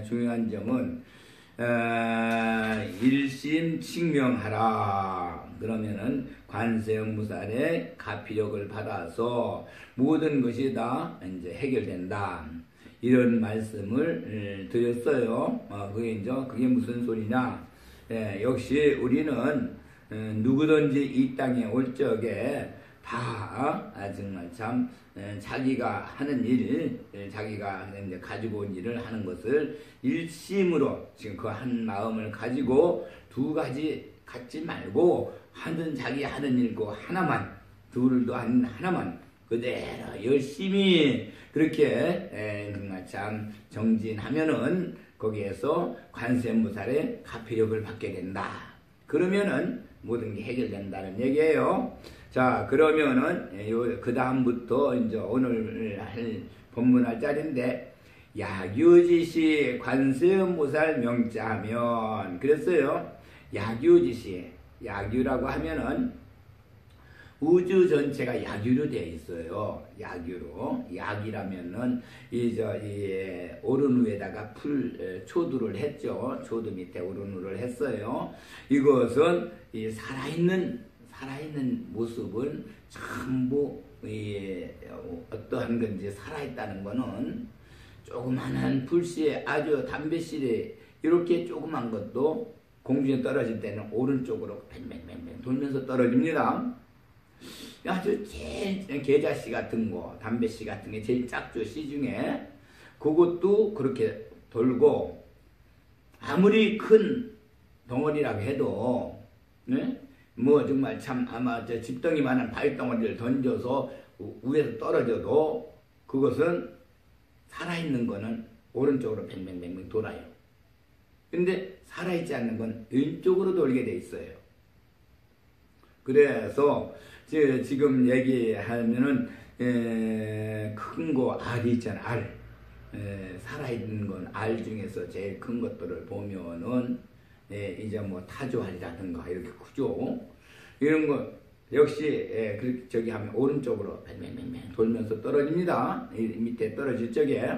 중요한 점은 일심칙명하라. 그러면은 관세음무살의 가피력을 받아서 모든 것이 다 이제 해결된다. 이런 말씀을 드렸어요. 그게 무슨 소리냐? 역시 우리는 누구든지 이 땅에 올 적에 다 정말 참 자기가 하는 일, 자기가 이제 가지고 온 일을 하는 것을 일심으로 지금 그 한 마음을 가지고 두 가지 갖지 말고 자기 하는 일고 하나만, 둘도 하나만 그대로 열심히 그렇게 정말 참 정진하면은 거기에서 관세음보살의 가피력을 받게 된다. 그러면은 모든 게 해결된다는 얘기예요. 자, 그러면은 그 다음부터 이제 오늘 할 본문할 자리인데 야규지시 관세음보살 명자하면 그랬어요. 야규지시, 야규라고 하면은 우주 전체가 야규로 되어 있어요. 야규로. 약이라면은 이 오른 위에다가 초두를 했죠. 초두 밑에 오른 위를 했어요. 이것은 이 살아있는 모습은 전부 어떠한 건지 살아있다는 거는 조그만한 불씨에 아주 담배실에 이렇게 조그만 것도 공중에 떨어질 때는 오른쪽으로 뱅뱅뱅뱅 돌면서 떨어집니다. 아주 제일 계자씨 같은 거, 담배씨 같은 게 제일 작죠, 씨 중에. 그것도 그렇게 돌고, 아무리 큰 덩어리라고 해도, 네? 뭐 정말 참 아마 집덩이만한 바위덩어리를 던져서 위에서 떨어져도 그것은 살아있는 거는 오른쪽으로 뱅뱅뱅뱅 돌아요. 근데 살아있지 않는 건 왼쪽으로 돌게 돼 있어요. 그래서 지금 얘기하면은 큰 거 알이 있잖아. 알. 살아있는 건 알 중에서 제일 큰 것들을 보면은 이제 뭐 타조알이라든가 이렇게 크죠. 이런 거 역시 그렇게 저기 하면 오른쪽으로 뱅뱅뱅뱅 돌면서 떨어집니다. 밑에 떨어질 적에.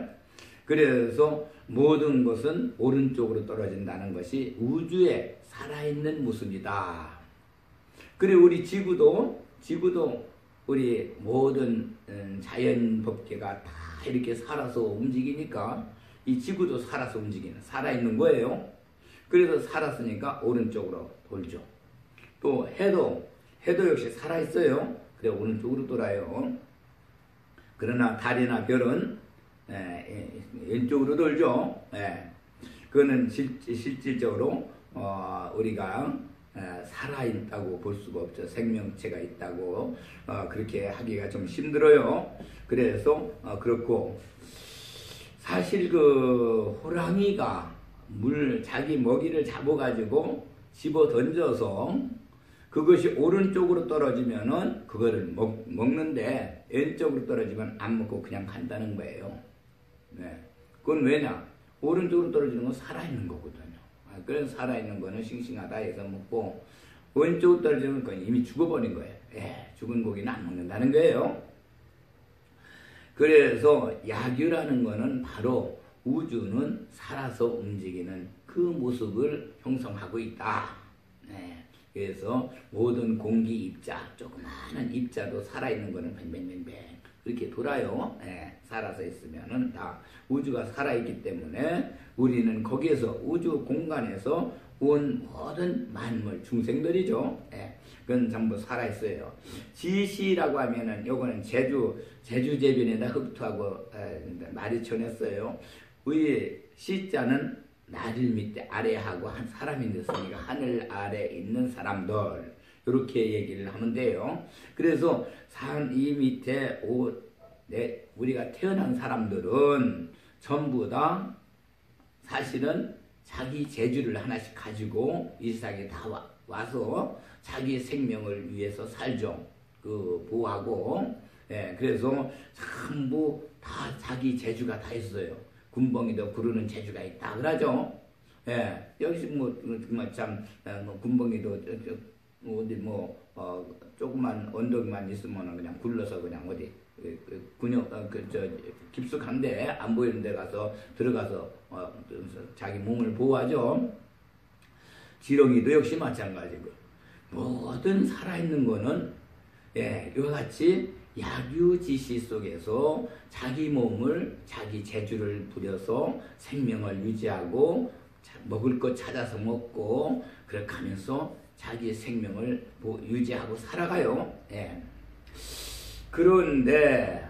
그래서 모든 것은 오른쪽으로 떨어진다는 것이 우주의 살아있는 모습이다. 그리고 우리 지구도 우리 모든 자연 법계가 다 이렇게 살아서 움직이니까 이 지구도 살아서 살아있는 거예요. 그래서 살았으니까 오른쪽으로 돌죠. 또 해도 역시 살아있어요. 그래 오른쪽으로 돌아요. 그러나 달이나 별은 왼쪽으로 돌죠. 그거는 실질적으로 우리가 살아있다고 볼 수가 없죠. 생명체가 있다고 그렇게 하기가 좀 힘들어요. 그래서 그렇고 사실 그 호랑이가 자기 먹이를 잡아가지고 집어 던져서 그것이 오른쪽으로 떨어지면은 그거를 먹는데 왼쪽으로 떨어지면 안 먹고 그냥 간다는 거예요. 그건 왜냐? 오른쪽으로 떨어지는 건 살아있는 거거든요. 그래서 살아있는 거는 싱싱하다 해서 먹고 왼쪽으로 떨어지는 건 이미 죽어버린 거예요. 죽은 고기는 안 먹는다는 거예요. 그래서 야규라는 거는 바로 우주는 살아서 움직이는 그 모습을 형성하고 있다. 그래서 모든 공기 입자, 조그마한 입자도 살아있는 거는 뱅뱅뱅뱅 이렇게 돌아요. 살아서 있으면은 다 우주가 살아있기 때문에 우리는 거기에서 우주 공간에서 온 모든 만물 중생들이죠. 그건 전부 살아있어요. 지시라고 하면은 요거는 제주제변에다 흡투하고 말이 전했어요. 우리 시자는 나를 밑에 아래하고 한 사람이 됐으니까 하늘 아래 있는 사람들 이렇게 얘기를 하면 돼요. 그래서 산 이 밑에 우리가 태어난 사람들은 전부 다 사실은 자기 재주를 하나씩 가지고 이 세상에 다 와서 자기 생명을 위해서 살죠. 보호하고. 그래서 전부 다 자기 재주가 다 있어요. 군벙이도 구르는 재주가 있다 그러죠. 여기서 정말 참 군벙이도 어디 조그만 언덕만 있으면 그냥 굴러서 그냥 어디 깊숙한데 안 보이는 데 가서 들어가서 자기 몸을 보호하죠. 지렁이도 역시 마찬가지고 모든 살아있는 거는 이와 같이 약유지시 속에서 자기 몸을 자기 재주를 부려서 생명을 유지하고 먹을 것 찾아서 먹고 그렇게 하면서 자기 생명을 유지하고 살아가요. 그런데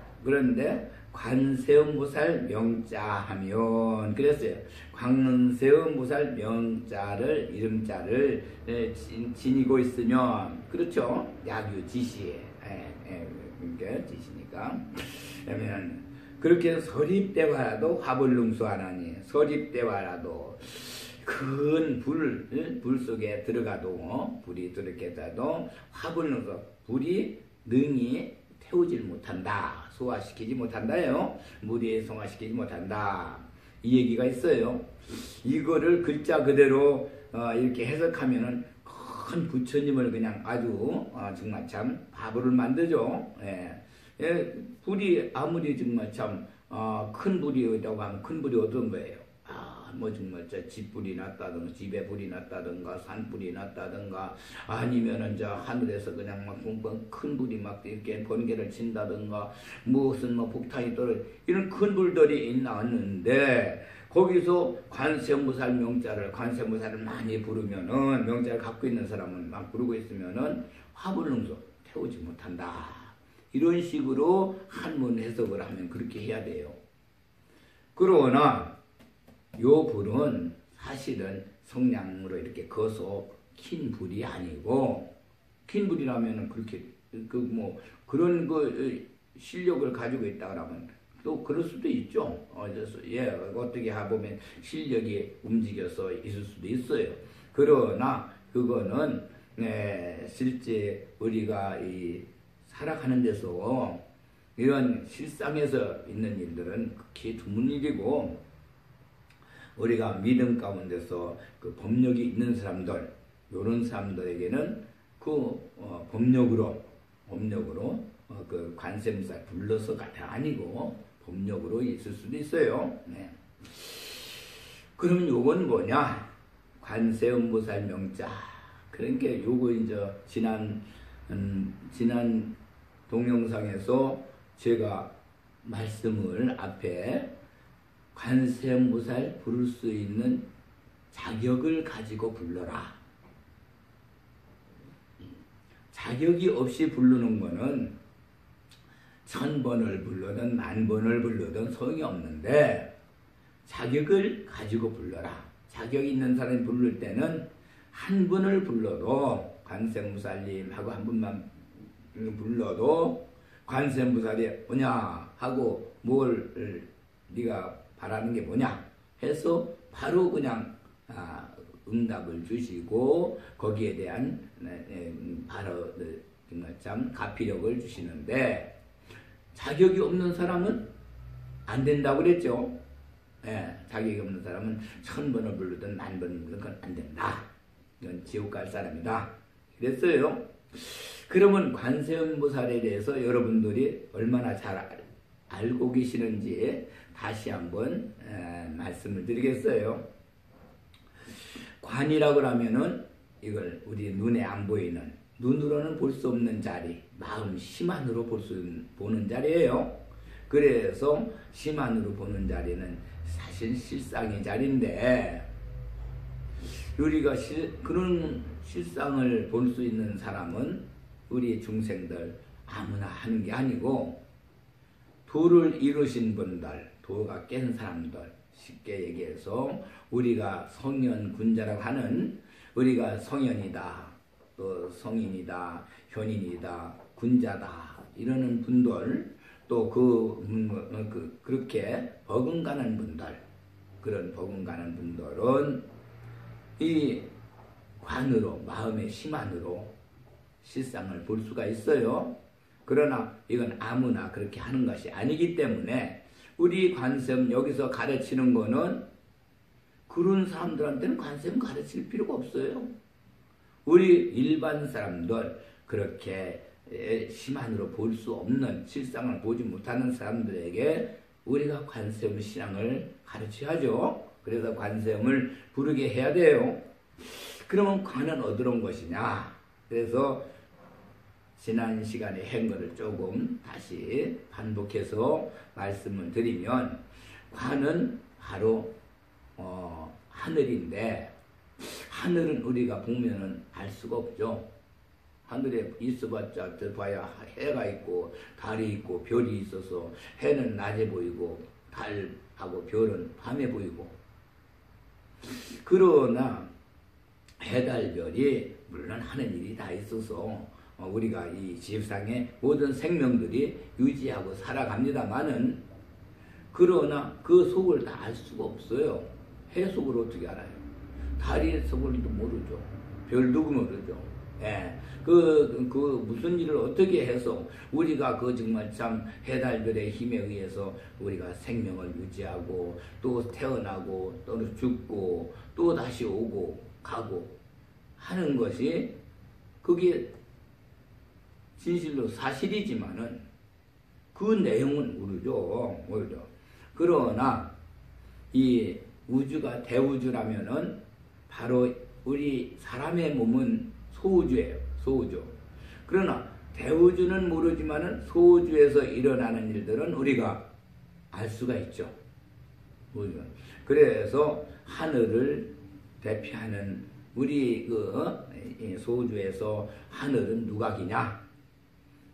관세음보살 명자 하면 그랬어요. 관세음보살 명자를 이름자를 지니고 있으면 그렇죠. 약유지시에 그러니까 지시니까 그러면 그렇게 서립대화라도 화불능수하나니 서립대화라도 큰 불 속에 들어가도 불이 들어가도 화불능수 불이 능히 태우질 못한다. 소화시키지 못한다요. 물이 성화시키지 못한다. 이 얘기가 있어요. 이거를 글자 그대로 이렇게 해석하면은 큰 부처님을 그냥 아주 정말 참 바보를 만들죠. 불이 아무리 정말 참 큰 불이라고 하면 큰 불이 어떤 거예요? 뭐 정말 저 집불이 났다든가 집에 불이 났다든가 산불이 났다든가 아니면은 저 하늘에서 그냥 막 큰 불이 막 이렇게 번개를 친다든가 무슨 뭐 폭탄이 떨어져 이런 큰 불들이 있는데 거기서 관세음보살 명자를 관세음보살을 많이 부르면은 명자를 갖고 있는 사람은 막 부르고 있으면은 화불능수 태우지 못한다. 이런 식으로 한문 해석을 하면 그렇게 해야 돼요. 그러나 요 불은 사실은 성냥으로 이렇게 거서 킨 불이 아니고 킨 불이라면은 그렇게 그런 실력을 가지고 있다 그러면 또 그럴 수도 있죠. 어떻게 해보면 실력이 움직여서 있을 수도 있어요. 그러나 그거는 실제 우리가 살아가는 데서 이런 실상에서 있는 일들은 극히 드문 일이고 우리가 믿음 가운데서 그 법력이 있는 사람들 이런 사람들에게는 그 법력으로 그 관세음보살 불러서가 아니고 법력으로 있을 수도 있어요. 그럼 요건 뭐냐? 관세음보살 명자. 그러니까 요거 이제 지난 동영상에서 제가 말씀을 앞에 관세음보살 부를 수 있는 자격을 가지고 불러라. 자격이 없이 부르는 거는 1000번을 불러든 10,000번을 불러든 소용이 없는데 자격을 가지고 불러라. 자격이 있는 사람이 부를 때는 한 분을 불러도 관세음보살님하고 한 분만 불러도 관세음보살이 뭐냐 하고 뭘 네가 바라는 게 뭐냐 해서 바로 그냥 응답을 주시고 거기에 대한 바로 정말 참 가피력을 주시는데 자격이 없는 사람은 안 된다고 그랬죠. 자격이 없는 사람은 1000번을 부르든 10,000번을 부르든 그건 안 된다. 이건 지옥 갈 사람이다. 그랬어요. 그러면 관세음보살에 대해서 여러분들이 얼마나 잘 알고 계시는지 다시 한번 말씀을 드리겠어요. 관이라고 하면은 이걸 우리 눈에 안 보이는 눈으로는 볼 수 없는 자리, 마음 심안으로 보는 자리예요. 그래서 심안으로 보는 자리는 사실 실상의 자리인데 우리가 그런 실상을 볼 수 있는 사람은 우리 중생들 아무나 하는 게 아니고 도를 이루신 분들, 도가 깬 사람들, 쉽게 얘기해서 우리가 성현군자라고 하는 우리가 성현이다, 또 성인이다, 현인이다, 군자다 이러는 분들 또 그렇게 버금가는 분들 그런 버금가는 분들은 이 관으로 마음의 심안으로 실상을 볼 수가 있어요. 그러나 이건 아무나 그렇게 하는 것이 아니기 때문에 우리 관세음 여기서 가르치는 거는 그런 사람들한테는 관세음 가르칠 필요가 없어요. 우리 일반 사람들 그렇게 심안으로 볼 수 없는 실상을 보지 못하는 사람들에게 우리가 관세음 신앙을 가르쳐야죠. 그래서 관세음을 부르게 해야 돼요. 그러면 관은 어디로 온 것이냐? 그래서 지난 시간에 한 거를 조금 다시 반복해서 말씀을 드리면, 관은 바로 하늘인데, 하늘은 우리가 보면은 알 수가 없죠. 하늘에 있어봤자 봐야 해가 있고 달이 있고 별이 있어서 해는 낮에 보이고 달하고 별은 밤에 보이고, 그러나 해, 달, 별이 물론 하는 일이 다 있어서 우리가 이 지상의 모든 생명들이 유지하고 살아갑니다마는, 그러나 그 속을 다 알 수가 없어요. 해 속을 어떻게 알아요? 달의 속을 모르죠. 별도 모르죠. 예. 그 무슨 일을 어떻게 해서 우리가 그 정말 참 해달별의 힘에 의해서 우리가 생명을 유지하고 또 태어나고 또 죽고 또 다시 오고 가고 하는 것이, 그게 진실로 사실이지만은 그 내용은 모르죠. 그러나 이 우주가 대우주라면은 바로 우리 사람의 몸은 소우주예요. 소우주. 그러나 대우주는 모르지만은 소우주에서 일어나는 일들은 우리가 알 수가 있죠. 그래서 하늘을 대표하는 우리 소우주에서 하늘은 누각이냐?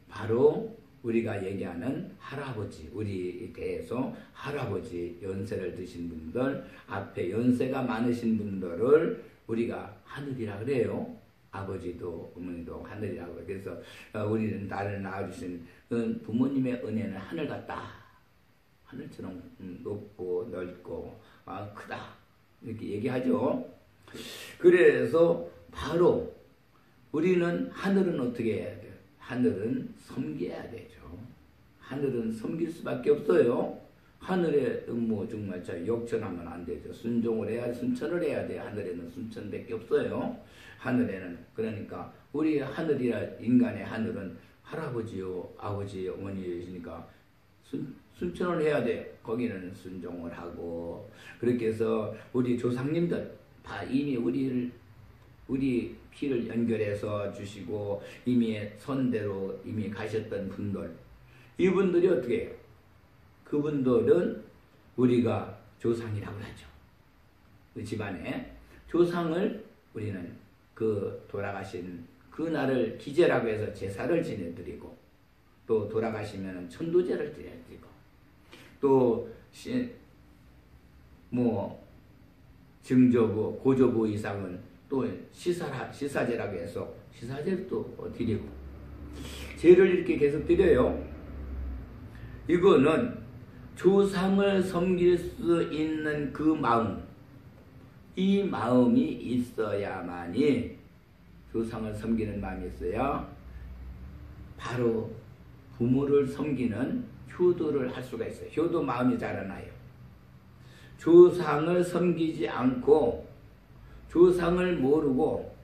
바로 우리가 얘기하는 할아버지, 우리 대에서 할아버지, 연세를 드신 분들, 앞에 연세가 많으신 분들을 우리가 하늘이라 그래요. 아버지도 어머니도 하늘이라고. 그래서 우리는 나를 낳아주신 부모님의 은혜는 하늘 같다. 하늘처럼 높고 넓고 크다. 이렇게 얘기하죠. 그래서 바로 우리는 하늘은 어떻게 해야 돼요? 하늘은 섬겨야 되죠. 하늘은 섬길 수밖에 없어요. 하늘에 정말 역전하면 안 되죠. 순종을 해야, 순천을 해야 돼요. 하늘에는 순천밖에 없어요. 하늘에는. 그러니까 우리 하늘이라, 인간의 하늘은 할아버지요, 아버지, 어머니이시니까 순천을 해야 돼. 거기는 순종을 하고. 그렇게 해서 우리 조상님들 다 이미 우리 피를 연결해서 주시고 이미 선대로 이미 가셨던 분들, 이분들이 어떻게 해요? 그분들은 우리가 조상이라고 하죠. 그 집안에 조상을 우리는 그 돌아가신 그날을 기제라고 해서 제사를 지내드리고, 또 돌아가시면 천도제를 지내드리고, 또 증조부, 고조부 이상은 또 시사제라고 해서 시사제를 또 드리고, 제를 이렇게 계속 드려요. 이거는 조상을 섬길 수 있는 그 마음, 이 마음이 있어야만이, 조상을 섬기는 마음이 있어야 바로 부모를 섬기는 효도를 할 수가 있어요. 효도 마음이 자라나요. 조상을 섬기지 않고 조상을 모르고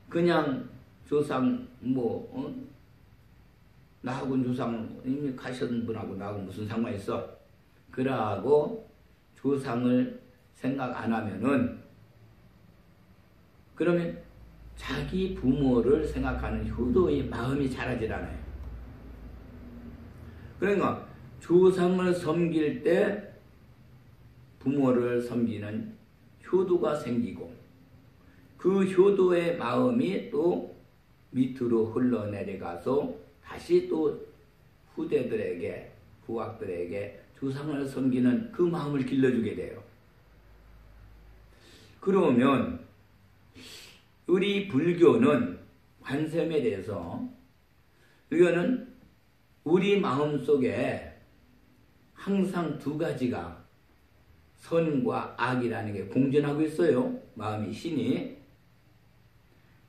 그냥 조상 나하고 조상 이미 가셨던 분하고 나하고 무슨 상관이 있어? 그러고 조상을 생각 안 하면은, 그러면 자기 부모를 생각하는 효도의 마음이 자라질 않아요. 그러니까 조상을 섬길 때 부모를 섬기는 효도가 생기고, 그 효도의 마음이 또 밑으로 흘러내려가서 다시 또 후대들에게, 후학들에게 조상을 섬기는 그 마음을 길러주게 돼요. 그러면 우리 불교는 관세음에 대해서, 이거는 우리 마음속에 항상 두 가지가 선과 악이라는 게 공존하고 있어요. 마음이 신이.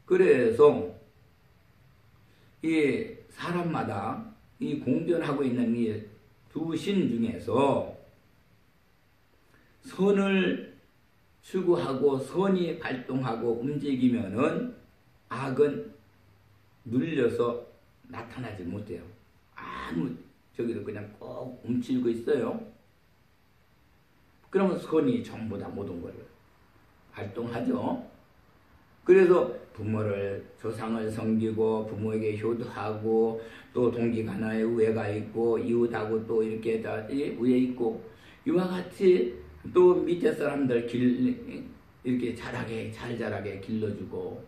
그래서 이 사람마다 이 공존하고 있는 이 두 신 중에서 선을 추구하고 선이 발동하고 움직이면은 악은 눌려서 나타나지 못해요. 저기도 그냥 꼭 움츠리고 있어요. 그러면 선이 전부 다 모든 걸 활동하죠. 그래서 부모를 조상을 섬기고 부모에게 효도하고 또 동기간화에 우애가 있고 이웃하고 또 이렇게 다 우애 있고 이와 같이 또 밑에 사람들 이렇게 잘 자라게 길러주고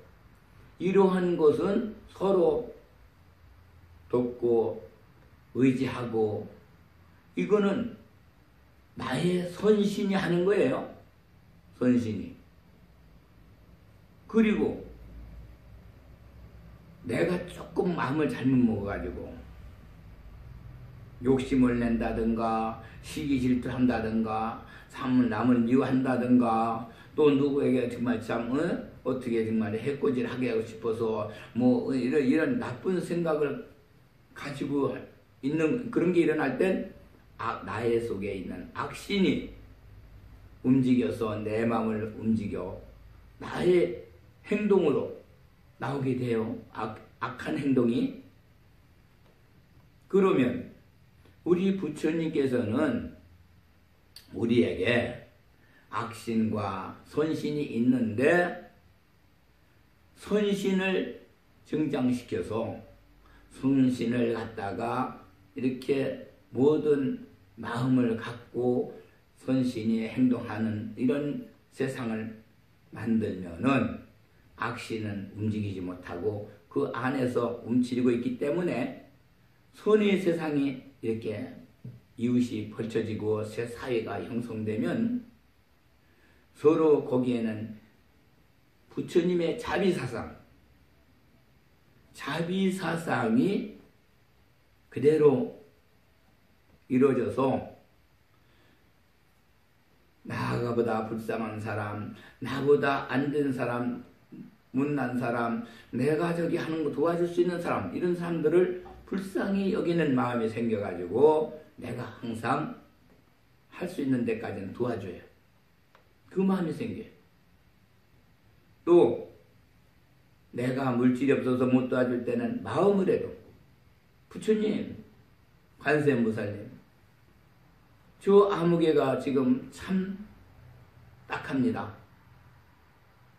이러한 것은 서로 돕고 의지하고 이거는 나의 선신이 하는 거예요. 선신이. 그리고 내가 조금 마음을 잘못 먹어가지고 욕심을 낸다든가 시기 질투한다든가 남을 미워한다든가 또 누구에게 정말 참 어떻게 정말 해코지하게 하고 싶어서 뭐 이런 나쁜 생각을 가지고 있는 그런 게 일어날 땐 나의 속에 있는 악신이 움직여서 내 마음을 움직여 나의 행동으로 나오게 돼요. 악한 행동이. 그러면 우리 부처님께서는 우리에게 악신과 선신이 있는데 선신을 증장시켜서 선신을 갖다가 이렇게 모든 마음을 갖고 선신이 행동하는 이런 세상을 만들면은 악신은 움직이지 못하고 그 안에서 움츠리고 있기 때문에 선의 세상이 이렇게 이웃이 펼쳐지고 새 사회가 형성되면 서로 거기에는 부처님의 자비사상이 그대로 이루어져서 나보다 불쌍한 사람, 나보다 안 된 사람, 못난 사람, 내가 저기 하는 거 도와줄 수 있는 사람, 이런 사람들을 불쌍히 여기는 마음이 생겨가지고 내가 항상 할 수 있는 데까지는 도와줘요. 그 마음이 생겨요. 또 내가 물질이 없어서 못 도와줄 때는 마음을 해도 부처님, 관세음보살님, 저 아무개가 지금 참 딱합니다.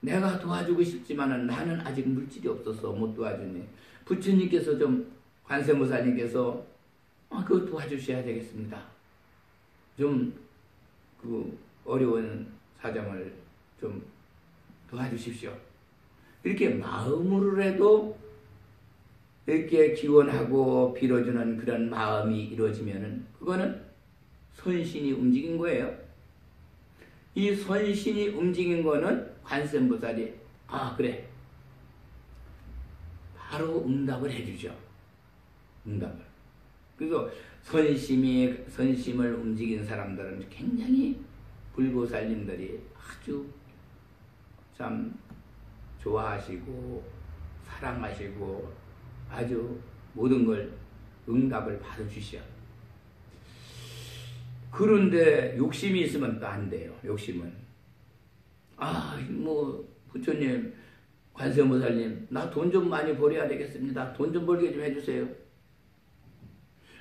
내가 도와주고 싶지만은 나는 아직 물질이 없어서 못 도와주니 부처님께서 좀 관세음보살님께서 그거 도와주셔야 되겠습니다. 좀 그 어려운 사정을 좀 도와주십시오. 이렇게 마음으로라도 이렇게 기원하고 빌어주는 그런 마음이 이루어지면은 그거는 선신이 움직인 거예요. 이 선신이 움직인 거는 관세음보살이 그래 바로 응답을 해주죠. 응답을. 그래서 선심을 움직인 사람들은 굉장히 불보살님들이 아주 참 좋아하시고 사랑하시고 아주 모든 걸 응답을 받아주셔. 그런데 욕심이 있으면 또 안 돼요. 욕심은. 뭐 부처님, 관세음보살님, 나 돈 좀 많이 벌어야 되겠습니다. 돈 좀 벌게 좀 해주세요.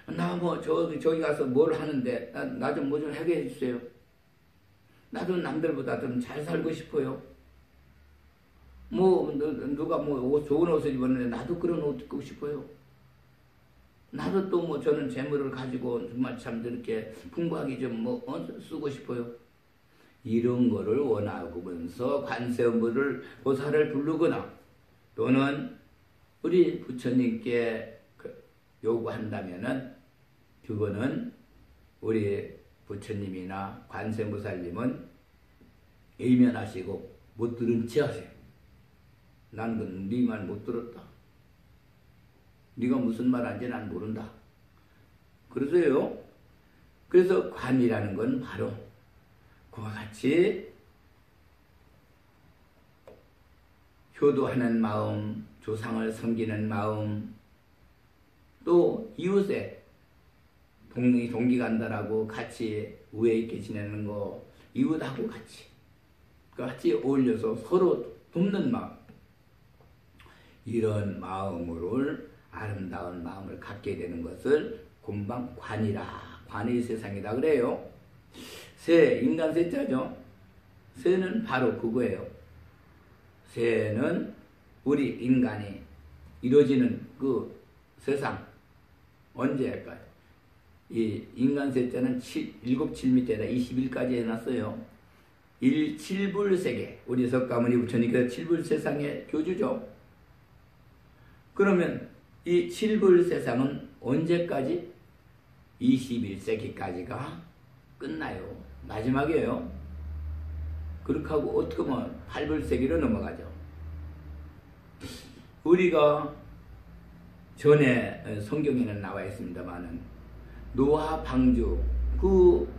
나 뭐 저기 가서 뭘 하는데 나 좀 뭐 좀 하게 해주세요. 나도 남들보다 좀 잘 살고 싶어요. 뭐 누가 뭐 좋은 옷을 입었는데 나도 그런 옷 입고 싶어요. 나도 또 뭐 저는 재물을 가지고 정말 참 이렇게 풍부하게 좀 쓰고 싶어요. 이런 거를 원하면서 관세음보살을 부르거나 또는 우리 부처님께 요구한다면은 그거는 우리 부처님이나 관세음보살님은 외면하시고 못 들은 체 하세요. 난 네 말 못 들었다. 네가 무슨 말 하는지 난 모른다. 그러세요. 그래서 관이라는 건 바로 그와 같이 효도하는 마음, 조상을 섬기는 마음, 또 이웃에 동기간다라고 같이 우애 있게 지내는 거, 이웃하고 같이 어울려서 서로 돕는 마음, 이런 마음으로 아름다운 마음을 갖게 되는 것을 곰방 관이라, 관의 세상이다 그래요. 새, 인간 새자죠. 새는 바로 그거예요. 새는 우리 인간이 이루어지는 그 세상, 언제까지? 이 인간 셋자는 7, 7밑에다 21까지 해놨어요. 7불세계, 우리 석가모니 부처님께서 7불세상의 교주죠. 그러면 이 7불세상은 언제까지? 21세기까지가 끝나요. 마지막이에요. 그렇게 하고 어떻게 보면 8불세기로 넘어가죠. 우리가 전에 성경에는 나와 있습니다만은 노아 방주 그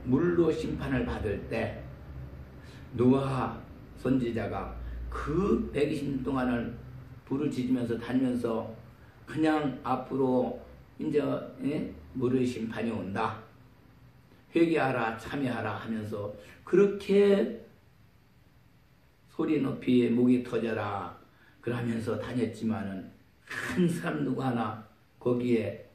물로 심판을 받을 때 노아 선지자가 그 120년 동안을 불을 지지면서 다니면서 그냥 앞으로 이제 물의 심판이 온다. 회개하라 참여하라 하면서 그렇게 소리 높이 목이 터져라 그러면서 다녔지만은 한 사람 누구 하나 거기에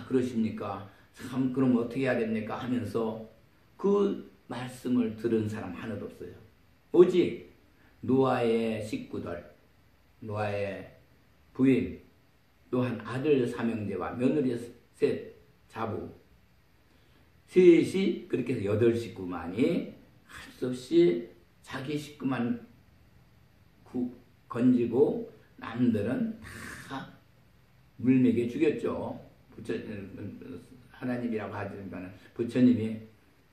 그러십니까? 참 그럼 어떻게 해야 됩니까? 하면서 그 말씀을 들은 사람 하나도 없어요. 오직 노아의 식구들, 노아의 부인, 또한 아들 삼형제와 며느리 셋, 자부 셋이 그렇게 해서 8식구만이 할 수 없이 자기 식구만 건지고 남들은 다 물먹여 죽였죠. 하나님이라고 하지만 부처님이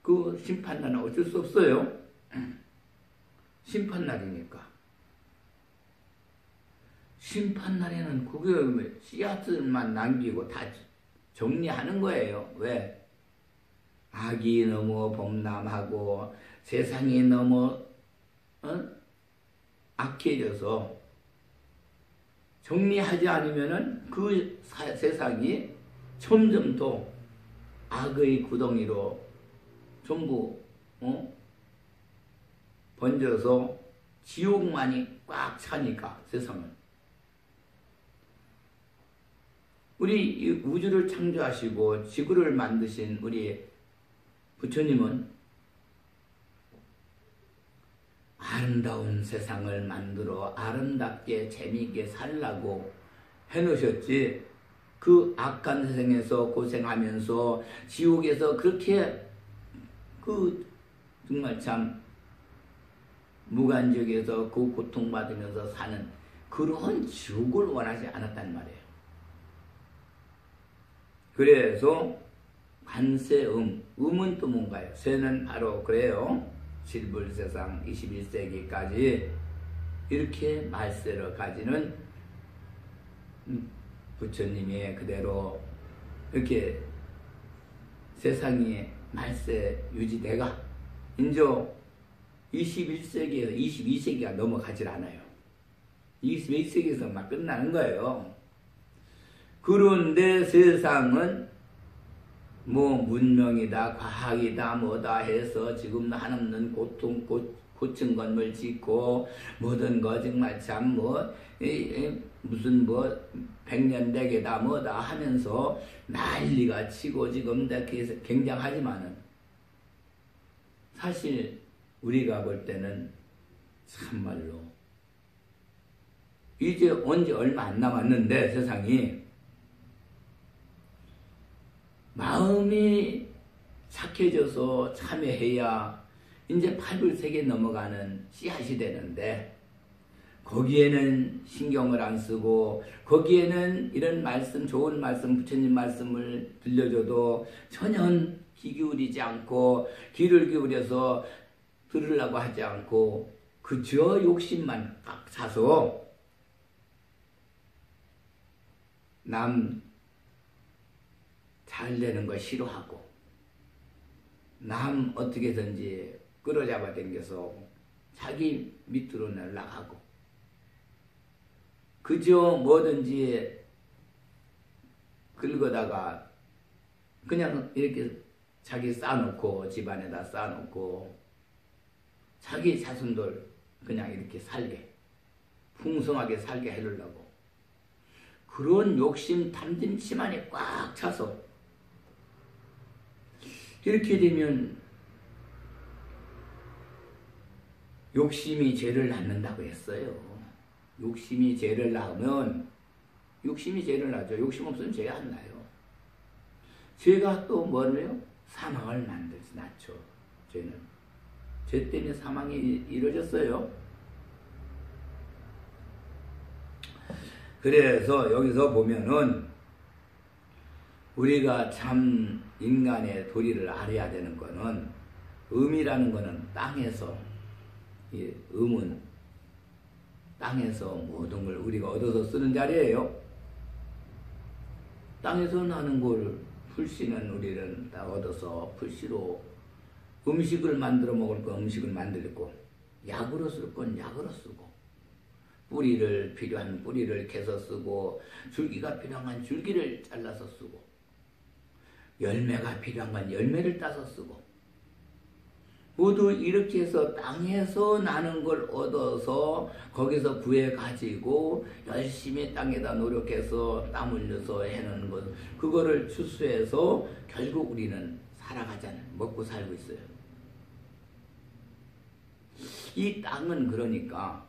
그 심판날은 어쩔 수 없어요. 심판날이니까. 심판날에는 그게 씨앗들만 남기고 다 정리하는 거예요. 왜? 악이 너무 범람하고 세상이 너무 악해져서 정리하지 않으면은 그 세상이 점점 더 악의 구덩이로 전부 번져서 지옥만이 꽉 차니까 세상은. 우리 이 우주를 창조하시고 지구를 만드신 우리 부처님은 아름다운 세상을 만들어 아름답게 재미있게 살라고 해놓으셨지 그 악한 세상에서 고생하면서 지옥에서 그렇게 정말 참 무간지역에서 그 고통받으면서 사는 그런 지옥을 원하지 않았단 말이에요. 그래서 관세음, 음은 또 뭔가요? 세는 바로 그래요. 7불세상 21세기까지 이렇게 말세를 가지는 부처님이 그대로 이렇게 세상이 말세 유지대가 이제 21세기에서 22세기가 넘어가질 않아요. 21세기에서 막 끝나는 거예요. 그런데 세상은 뭐 문명이다 과학이다 뭐다 해서 지금 한없는 고층 건물 짓고 모든 거 정말 참 무슨 100년대계다 뭐다 하면서 난리가 치고 지금 이렇게 굉장하지만은 사실 우리가 볼 때는 참말로 이제 언제 얼마 안 남았는데 세상이 마음이 착해져서 참여해야 이제 8불세계 넘어가는 씨앗이 되는데 거기에는 신경을 안 쓰고 거기에는 이런 말씀 좋은 말씀 부처님 말씀을 들려줘도 전혀 귀 기울이지 않고 귀를 기울여서 들으려고 하지 않고 그저 욕심만 딱 사서 남 잘 되는 거 싫어하고 남 어떻게든지 끌어잡아 당겨서 자기 밑으로 날라가고 그저 뭐든지 긁어다가 그냥 이렇게 자기 쌓아놓고 집안에다 쌓아놓고 자기 자손들 그냥 이렇게 살게 풍성하게 살게 해주려고 그런 욕심 탐진치만이 꽉 차서 이렇게 되면 욕심이 죄를 낳는다고 했어요. 욕심이 죄를 낳으면 욕심이 죄를 낳죠. 욕심 없으면 죄 안 나요. 죄가 또 뭐래요? 사망을 만들지 낳죠. 죄는. 죄 때문에 사망이 이루어졌어요. 그래서 여기서 보면은 우리가 참 인간의 도리를 알아야 되는 거는 음이라는 거는 땅에서 이 음은 땅에서 모든 걸 우리가 얻어서 쓰는 자리예요. 땅에서 나는 걸 풀씨는 우리는 다 얻어서 풀씨로 음식을 만들어 먹을 건 음식을 만들고 약으로 쓸 건 약으로 쓰고 뿌리를 필요한 뿌리를 캐서 쓰고 줄기가 필요한 줄기를 잘라서 쓰고 열매가 필요한 건 열매를 따서 쓰고 모두 이렇게 해서 땅에서 나는 걸 얻어서 거기서 구해 가지고 열심히 땅에다 노력해서 땀 흘려서 해놓은 것 그거를 추수해서 결국 우리는 살아가잖아요. 먹고 살고 있어요. 이 땅은 그러니까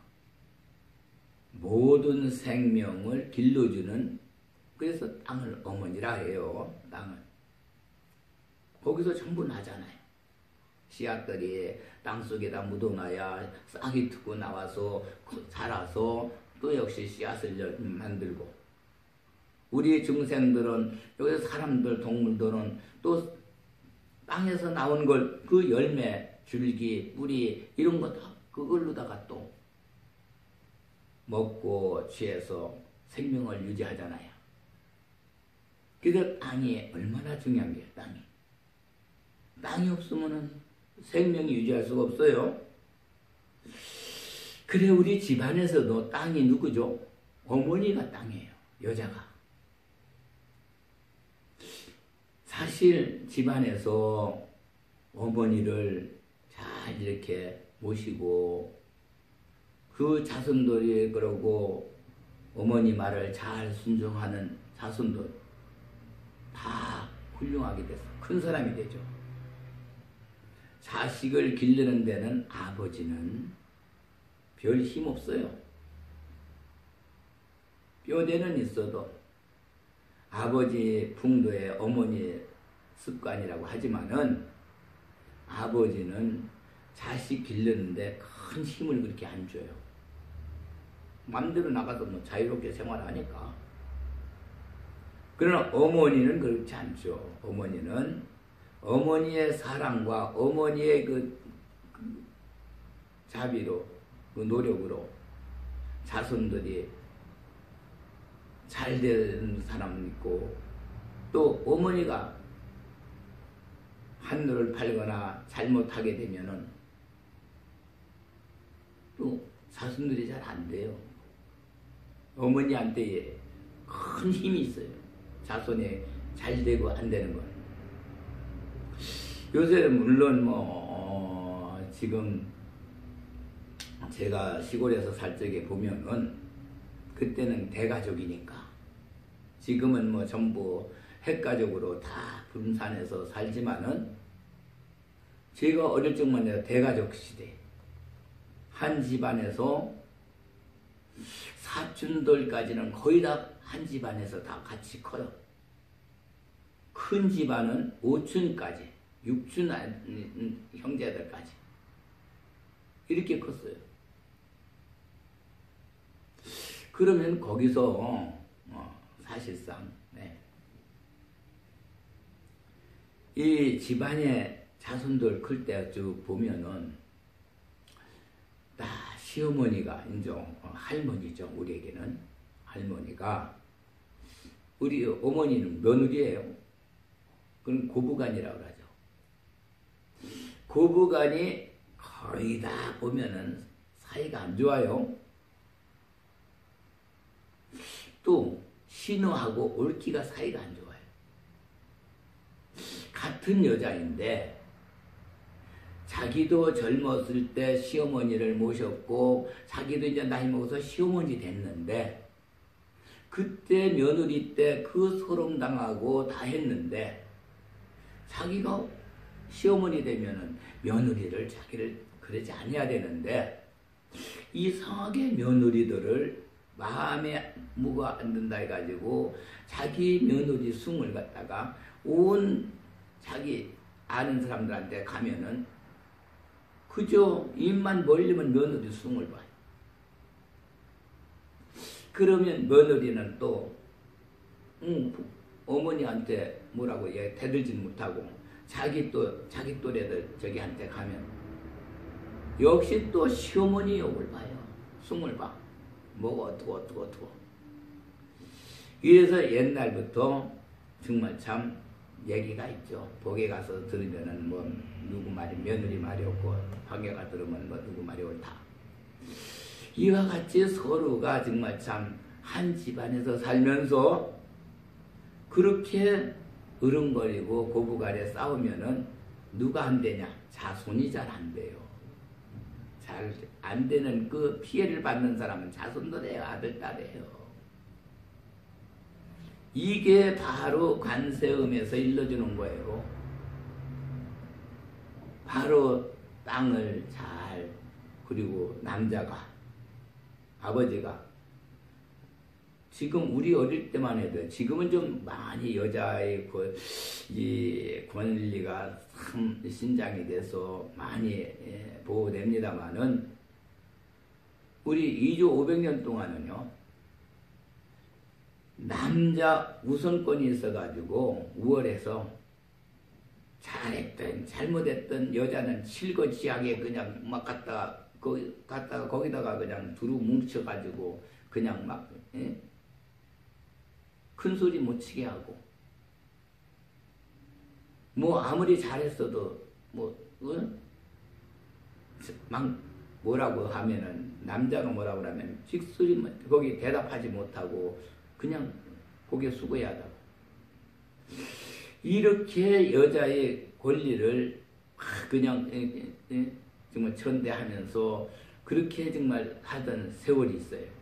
모든 생명을 길러주는 그래서 땅을 어머니라 해요. 땅을 거기서 전부 나잖아요. 씨앗들이 땅속에다 묻어놔야 싹이 트고 나와서 자라서 또 역시 씨앗을 만들고 우리 중생들은 여기서 사람들 동물들은 또 땅에서 나온 걸 그 열매 줄기 뿌리 이런 거 다 그걸로다가 또 먹고 취해서 생명을 유지하잖아요. 그래서 땅이 얼마나 중요한 게 땅이. 땅이 없으면은 생명이 유지할 수가 없어요. 그래 우리 집안에서도 땅이 누구죠? 어머니가 땅이에요. 여자가. 사실 집안에서 어머니를 잘 이렇게 모시고 그 자손들이 그러고 어머니 말을 잘 순종하는 자손들 다 훌륭하게 돼서 큰 사람이 되죠. 자식을 기르는 데는 아버지는 별 힘 없어요. 뼈대는 있어도 아버지 풍도의 어머니 습관이라고 하지만은 아버지는 자식 기르는데 큰 힘을 그렇게 안 줘요. 마음대로 나가서 뭐 자유롭게 생활하니까. 그러나 어머니는 그렇지 않죠. 어머니는 어머니의 사랑과 어머니의 그 자비로 그 노력으로 자손들이 잘 되는 사람 있고 또 어머니가 한눈을 팔거나 잘못하게 되면은 또 자손들이 잘 안 돼요. 어머니한테 큰 힘이 있어요. 자손이 잘 되고 안 되는 건. 요새 물론 지금 제가 시골에서 살 적에 보면은 그때는 대가족이니까 지금은 뭐 전부 핵가족으로 다 분산해서 살지만은 제가 어릴 적만 해도 대가족 시대 한 집안에서 사촌들까지는 거의 다 한 집안에서 다 같이 커요. 큰 집안은 5촌까지 6촌 형제들까지 이렇게 컸어요. 그러면 거기서 사실상 이 집안의 자손들 클 때 쭉 보면은 다 시어머니가 이제 할머니죠. 우리에게는 할머니가 우리 어머니는 며느리예요. 그건 고부간이라고 하죠. 고부간이 거의 다 보면은 사이가 안 좋아요. 또 신우하고 올기가 사이가 안 좋아요. 같은 여자인데 자기도 젊었을 때 시어머니를 모셨고 자기도 이제 나이 먹어서 시어머니 됐는데 그때 며느리 때 그 소름당하고 다 했는데 자기가 시어머니 되면은 며느리를 자기를 그러지 아니어야 되는데 이상하게 며느리들을 마음에 무가 안 든다 해가지고 자기 며느리 숭을 갖다가 온 자기 아는 사람들한테 가면은 그저 입만 벌리면 며느리 숭을 봐요. 그러면 며느리는 또 어머니한테 뭐라고 대들지는 못하고 자기 또래들 저기한테 가면 역시 또 시어머니 욕을 봐요. 숭을 봐. 뭐가 어떻고. 이래서 옛날부터 정말 참 얘기가 있죠. 복에 가서 들으면은 뭐 누구 말이 며느리 말이 없고 황해가 들으면 뭐 누구 말이 옳다. 이와 같이 서로가 정말 참 한 집안에서 살면서 그렇게 으릉거리고 고부간에 싸우면은 누가 안 되냐? 자손이 잘 안 돼요. 잘 안 되는 그 피해를 받는 사람은 자손들이에요. 아들, 딸이에요. 이게 바로 관세음에서 일러주는 거예요. 바로 땅을 잘, 그리고 남자가, 아버지가 지금 우리 어릴 때만 해도 지금은 좀 많이 여자의 이 권리가 참 신장이 돼서 많이 보호됩니다만은 우리 2조 500년 동안은요 남자 우선권이 있어가지고 우월해서 잘했든 잘못했든 여자는 실거지하게 그냥 막 갖다가 거기다가 그냥 두루 뭉쳐가지고 그냥 막 큰 소리 못 치게 하고 뭐 아무리 잘했어도 막 뭐라고 하면은 남자가 뭐라고 하면 직소리만 거기 대답하지 못하고 그냥 고개 숙여야 한다고. 이렇게 여자의 권리를 그냥 정말 천대하면서 그렇게 정말 하던 세월이 있어요.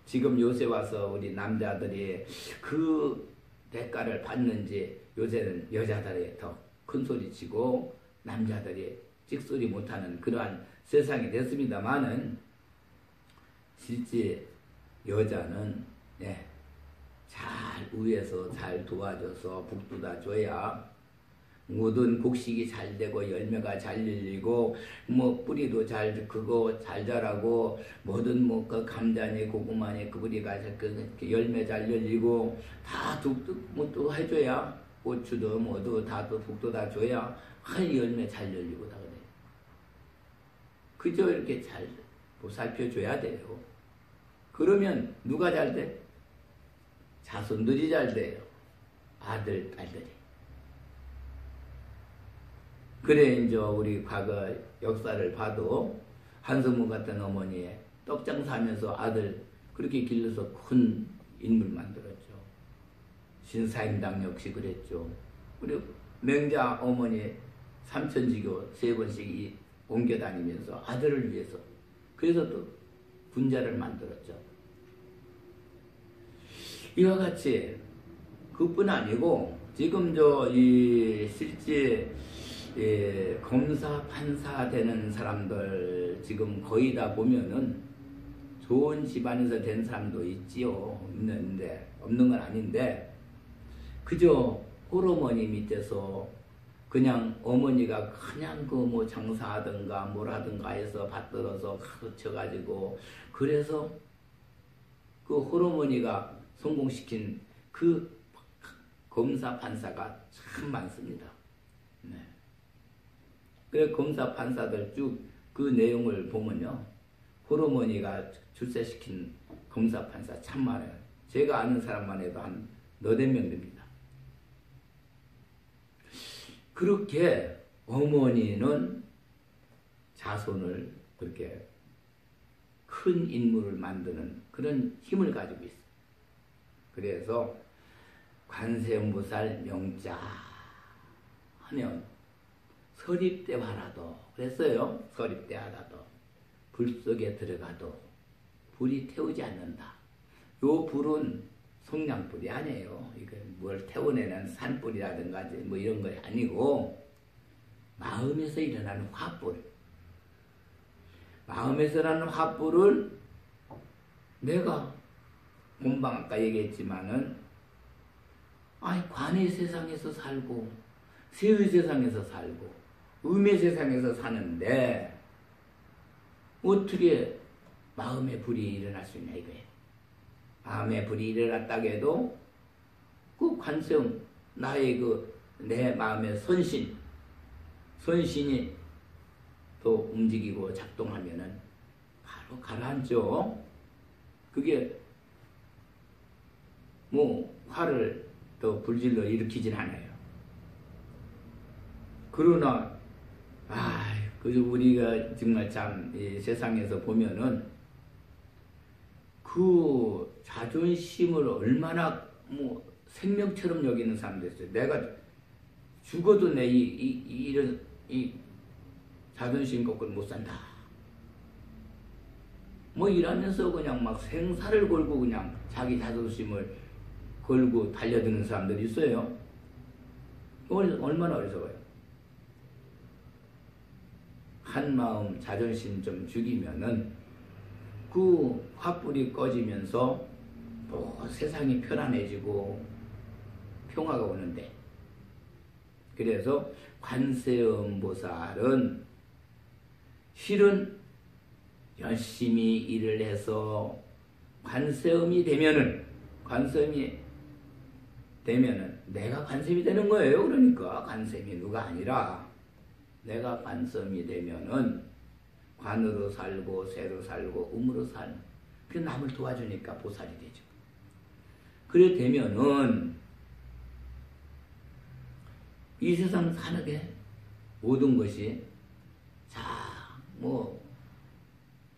지금 요새 와서 우리 남자들이 그 대가를 받는지 요새는 여자들이 더 큰 소리 치고 남자들이 찍소리 못하는 그러한 세상이 됐습니다만은 실제 여자는 잘 위에서 잘 도와줘서 북돋아 줘야 모든 곡식이 잘 되고 열매가 잘 열리고 뭐 뿌리도 잘 크고 잘 자라고 모든 뭐 그 감자니 고구마니 그 뿌리가 그 열매 잘 열리고 다 또 해줘야 고추도 뭐도 다 또 북돋아 줘야 열매 잘 열리고 다 그래. 그저 이렇게 잘 보살펴 줘야 돼요. 그러면 누가 잘 돼? 자손들이 잘 돼요. 아들, 딸들이. 그래 이제 우리 과거 역사를 봐도 한성무 같은 어머니의 떡장사하면서 아들 그렇게 길러서 큰 인물 만들었죠. 신사임당 역시 그랬죠. 그리고 맹자 어머니 삼천지교 3번씩 옮겨 다니면서 아들을 위해서 그래서 또 분자를 만들었죠. 이와 같이 그뿐 아니고 지금 실제 검사 판사 되는 사람들 지금 거의 다 보면은 좋은 집안에서 된 사람도 있지요. 있는데 없는 건 아닌데 그저 홀어머니 밑에서 그냥 어머니가 그냥 그 뭐 장사하든가 뭐라든가 해서 받들어서 가르쳐가지고 그래서 그 홀어머니가 성공시킨 그 검사 판사가 참 많습니다. 네. 그래 검사 판사들 쭉 그 내용을 보면요. 홀어머니가 출세시킨 검사 판사 참 많아요. 제가 아는 사람만 해도 한 4-5명 됩니다. 그렇게 어머니는 자손을 그렇게 큰 인물을 만드는 그런 힘을 가지고 있어요. 그래서 관세음보살 명자 하면 서립대 화라도 그랬어요. 서립대 화라도 불 속에 들어가도 불이 태우지 않는다. 요 불은 성냥불이 아니에요. 이게 뭘 태워내는 산불이라든가 뭐 이런 거 아니고 마음에서 일어나는 화불. 마음에서 나는 화불은 내가 본방 아까 얘기했지만은 관의 세상에서 살고 세의 세상에서 살고 음의 세상에서 사는데 어떻게 마음의 불이 일어날 수 있냐 이거예요. 마음의 불이 일어났다고 해도 그 관세음 나의 내 마음의 선신이 또 움직이고 작동하면은 바로 가라앉죠. 그게 화를 또 불질러 일으키진 않아요. 그러나 그래서 우리가 정말 참 세상에서 보면은 그 자존심을 얼마나 생명처럼 여기는 사람도 있어요. 내가 죽어도 내 이런 자존심 거꾸로 못 산다. 이러면서 그냥 막 생사를 걸고 그냥 자기 자존심을 걸고 달려드는 사람들이 있어요. 얼마나 어리석어요. 한 마음 자존심 좀 죽이면은 그 화불이 꺼지면서 세상이 편안해지고 평화가 오는데, 그래서 관세음보살은 실은 열심히 일을 해서 관세음이 되면은 내가 관세음이 되는 거예요. 그러니까 관세음이 누가 아니라 내가 관세음이 되면은 관으로 살고 세로 살고 음으로 살고 그 남을 도와주니까 보살이 되죠. 그래 되면은 이 세상 사는 게 모든 것이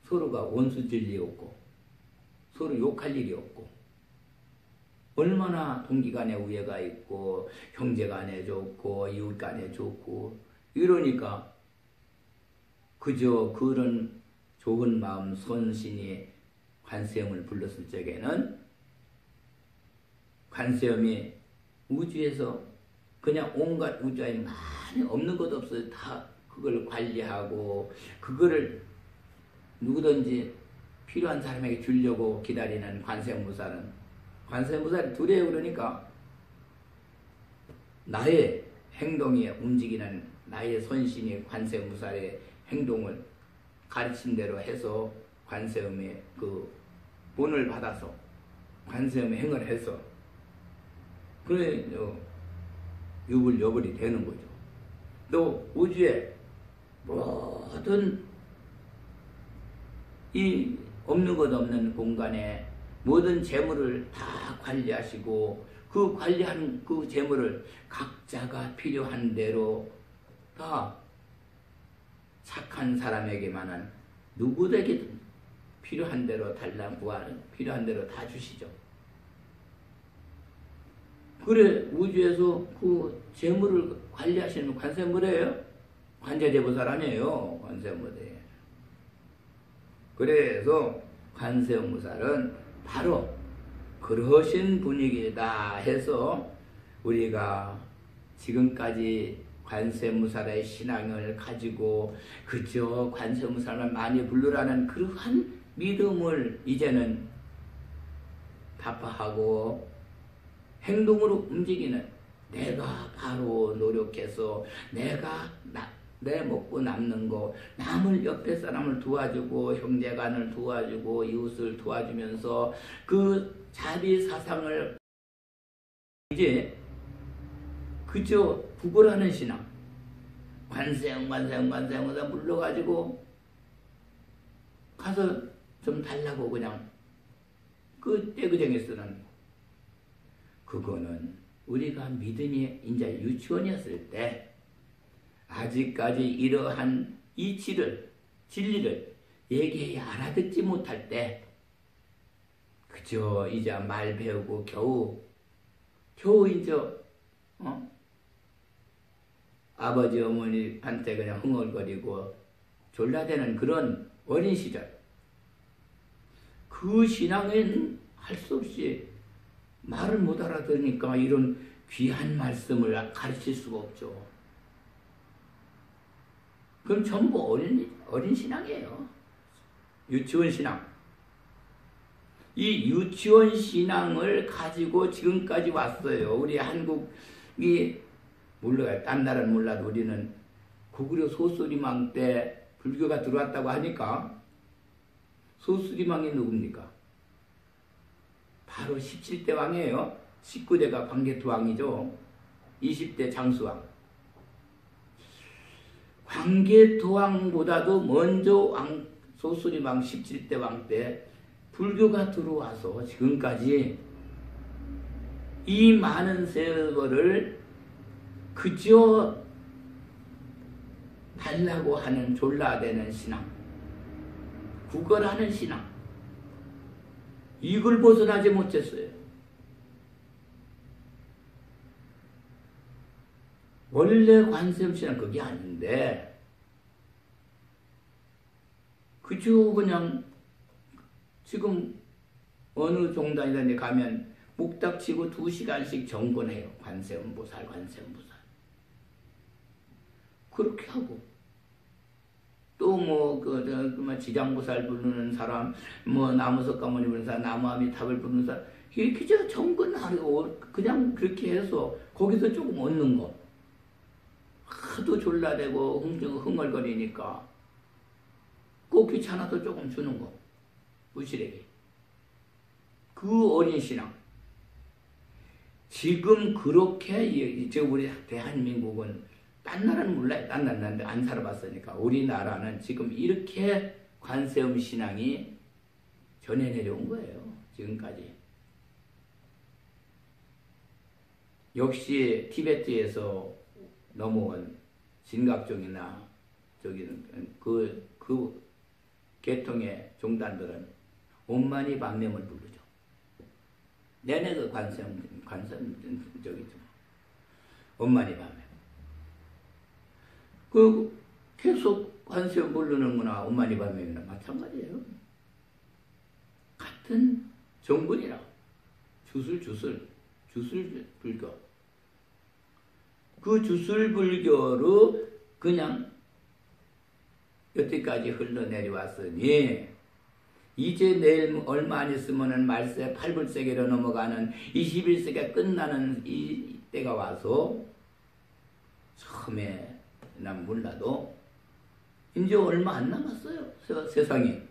서로가 원수질 일이 없고 서로 욕할 일이 없고 얼마나 동기간에 우애가 있고 형제간에 좋고 이웃간에 좋고 이러니까 그저 그런 좋은 마음 선신이 관세음을 불렀을 적에는 관세음이 우주에서 그냥 온갖 우주에 많이 없는 것 없어요. 다 그걸 관리하고 그거를 누구든지 필요한 사람에게 주려고 기다리는 관세음보살이 둘이에요. 그러니까 나의 행동이 움직이는 나의 선신이 관세음보살의 행동을 가르친 대로 해서 관세음의 그 본을 받아서 관세음의 행을 해서 그래 유불여불이 되는 거죠. 또 우주의 모든 이 없는 것 없는 공간에 모든 재물을 다 관리하시고 그 관리하는 그 재물을 각자가 필요한 대로 다 착한 사람에게만은 누구에게든 필요한 대로 달라고 하는 필요한 대로 다 주시죠. 그래 우주에서 그 재물을 관리하시는 관세음이 뭐래요? 관제제보살 아니에요. 관세음보살이. 그래서 관세음보살은 바로 그러신 분위기다 해서 우리가 지금까지 관세음보살의 신앙을 가지고 그저 관세음보살만 많이 부르라는 그러한 믿음을 이제는 타파하고 행동으로 움직이는 내가 바로 노력해서 내 먹고 남는 거 남을 옆에 사람을 도와주고 형제간을 도와주고 이웃을 도와주면서 그 자비 사상을 이제 그저 구걸하는 신앙 관세음 불러가지고 가서 좀 달라고 그냥 그 떼그쟁이 쓰는 그거는 우리가 믿음이 이제 유치원이었을 때 아직까지 이러한 진리를 얘기해 알아듣지 못할 때 그저 이제 말 배우고 겨우 이제 아버지 어머니한테 그냥 흥얼거리고 졸라대는 그런 어린 시절 그 신앙에는 할 수 없이 말을 못 알아들으니까 이런 귀한 말씀을 가르칠 수가 없죠. 그럼 전부 어린 신앙이에요. 유치원 신앙. 이 유치원 신앙을 가지고 지금까지 왔어요. 우리 한국이 몰라요. 딴 나라는 몰라도 우리는 고구려 소수리망 때 불교가 들어왔다고 하니까 소수리망이 누굽니까? 바로 17대 왕이에요. 19대가 광개토 왕이죠. 20대 장수왕. 광개토 왕보다도 먼저 소수리망 17대 왕 때 불교가 들어와서 지금까지 이 많은 세월을 그저 달라고 하는 졸라대는 신앙, 구걸하는 신앙, 이걸 벗어나지 못했어요. 원래 관세음신앙 그게 아닌데 그저 그냥 지금 어느 종단이든지 가면 묵닥치고 2시간씩 정건해요. 관세음보살, 관세음보살. 그렇게 하고 또 지장보살 부르는 사람, 나무석가모니 부르는 사람, 나무아미탑을 부르는 사람, 이렇게 저 정건하려고 그냥 그렇게 해서 거기서 조금 얻는 거. 하도 졸라대고 흥얼거리니까 꼭 귀찮아도 조금 주는 거. 무시래기. 그 어린 신앙. 지금 그렇게 우리 대한민국은 딴 나라는 몰라요. 딴 나라는 안 살아봤으니까. 우리나라는 지금 이렇게 관세음 신앙이 전해 내려온 거예요. 지금까지. 역시 티베트에서 넘어온 진각종이나 그 계통의 종단들은 온만이 반명을 부르죠. 내내 그 관세음 저기죠. 온만이 반명. 그 계속 관세음 부르는구나. 온만이 반명이나 마찬가지예요. 같은 정분이라. 주술 불교. 그 주술 불교로 그냥 여태까지 흘러내려왔으니 이제 내일 얼마 안 있으면 말세 8불세계로 넘어가는 21세기가 끝나는 이 때가 와서 처음에 난 몰라도 이제 얼마 안 남았어요. 세상이.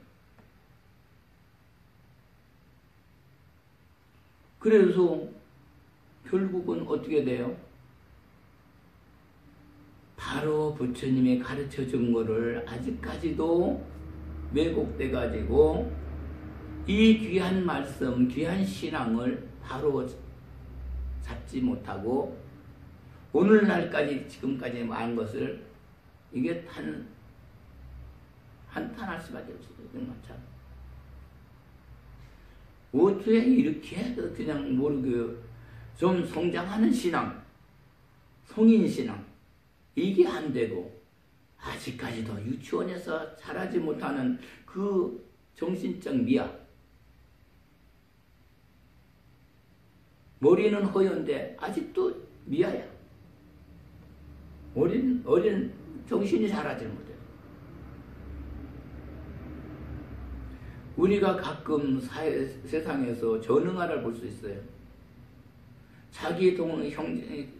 그래서 결국은 어떻게 돼요? 바로 부처님이 가르쳐 준 거를 아직까지도 왜곡돼 가지고 이 귀한 말씀, 귀한 신앙을 바로 잡지 못하고 오늘날까지 지금까지 많은 것을 이게 한탄할 수밖에 없어요. 정말 참. 어떻게 이렇게 그냥 모르고 좀 성장하는 신앙, 성인 신앙 이게 안 되고 아직까지도 유치원에서 자라지 못하는 그 정신적 미약. 머리는 허연데 아직도 미야야. 어린 정신이 자라지 못해요. 우리가 가끔 세상에서 전응아를 볼 수 있어요. 자기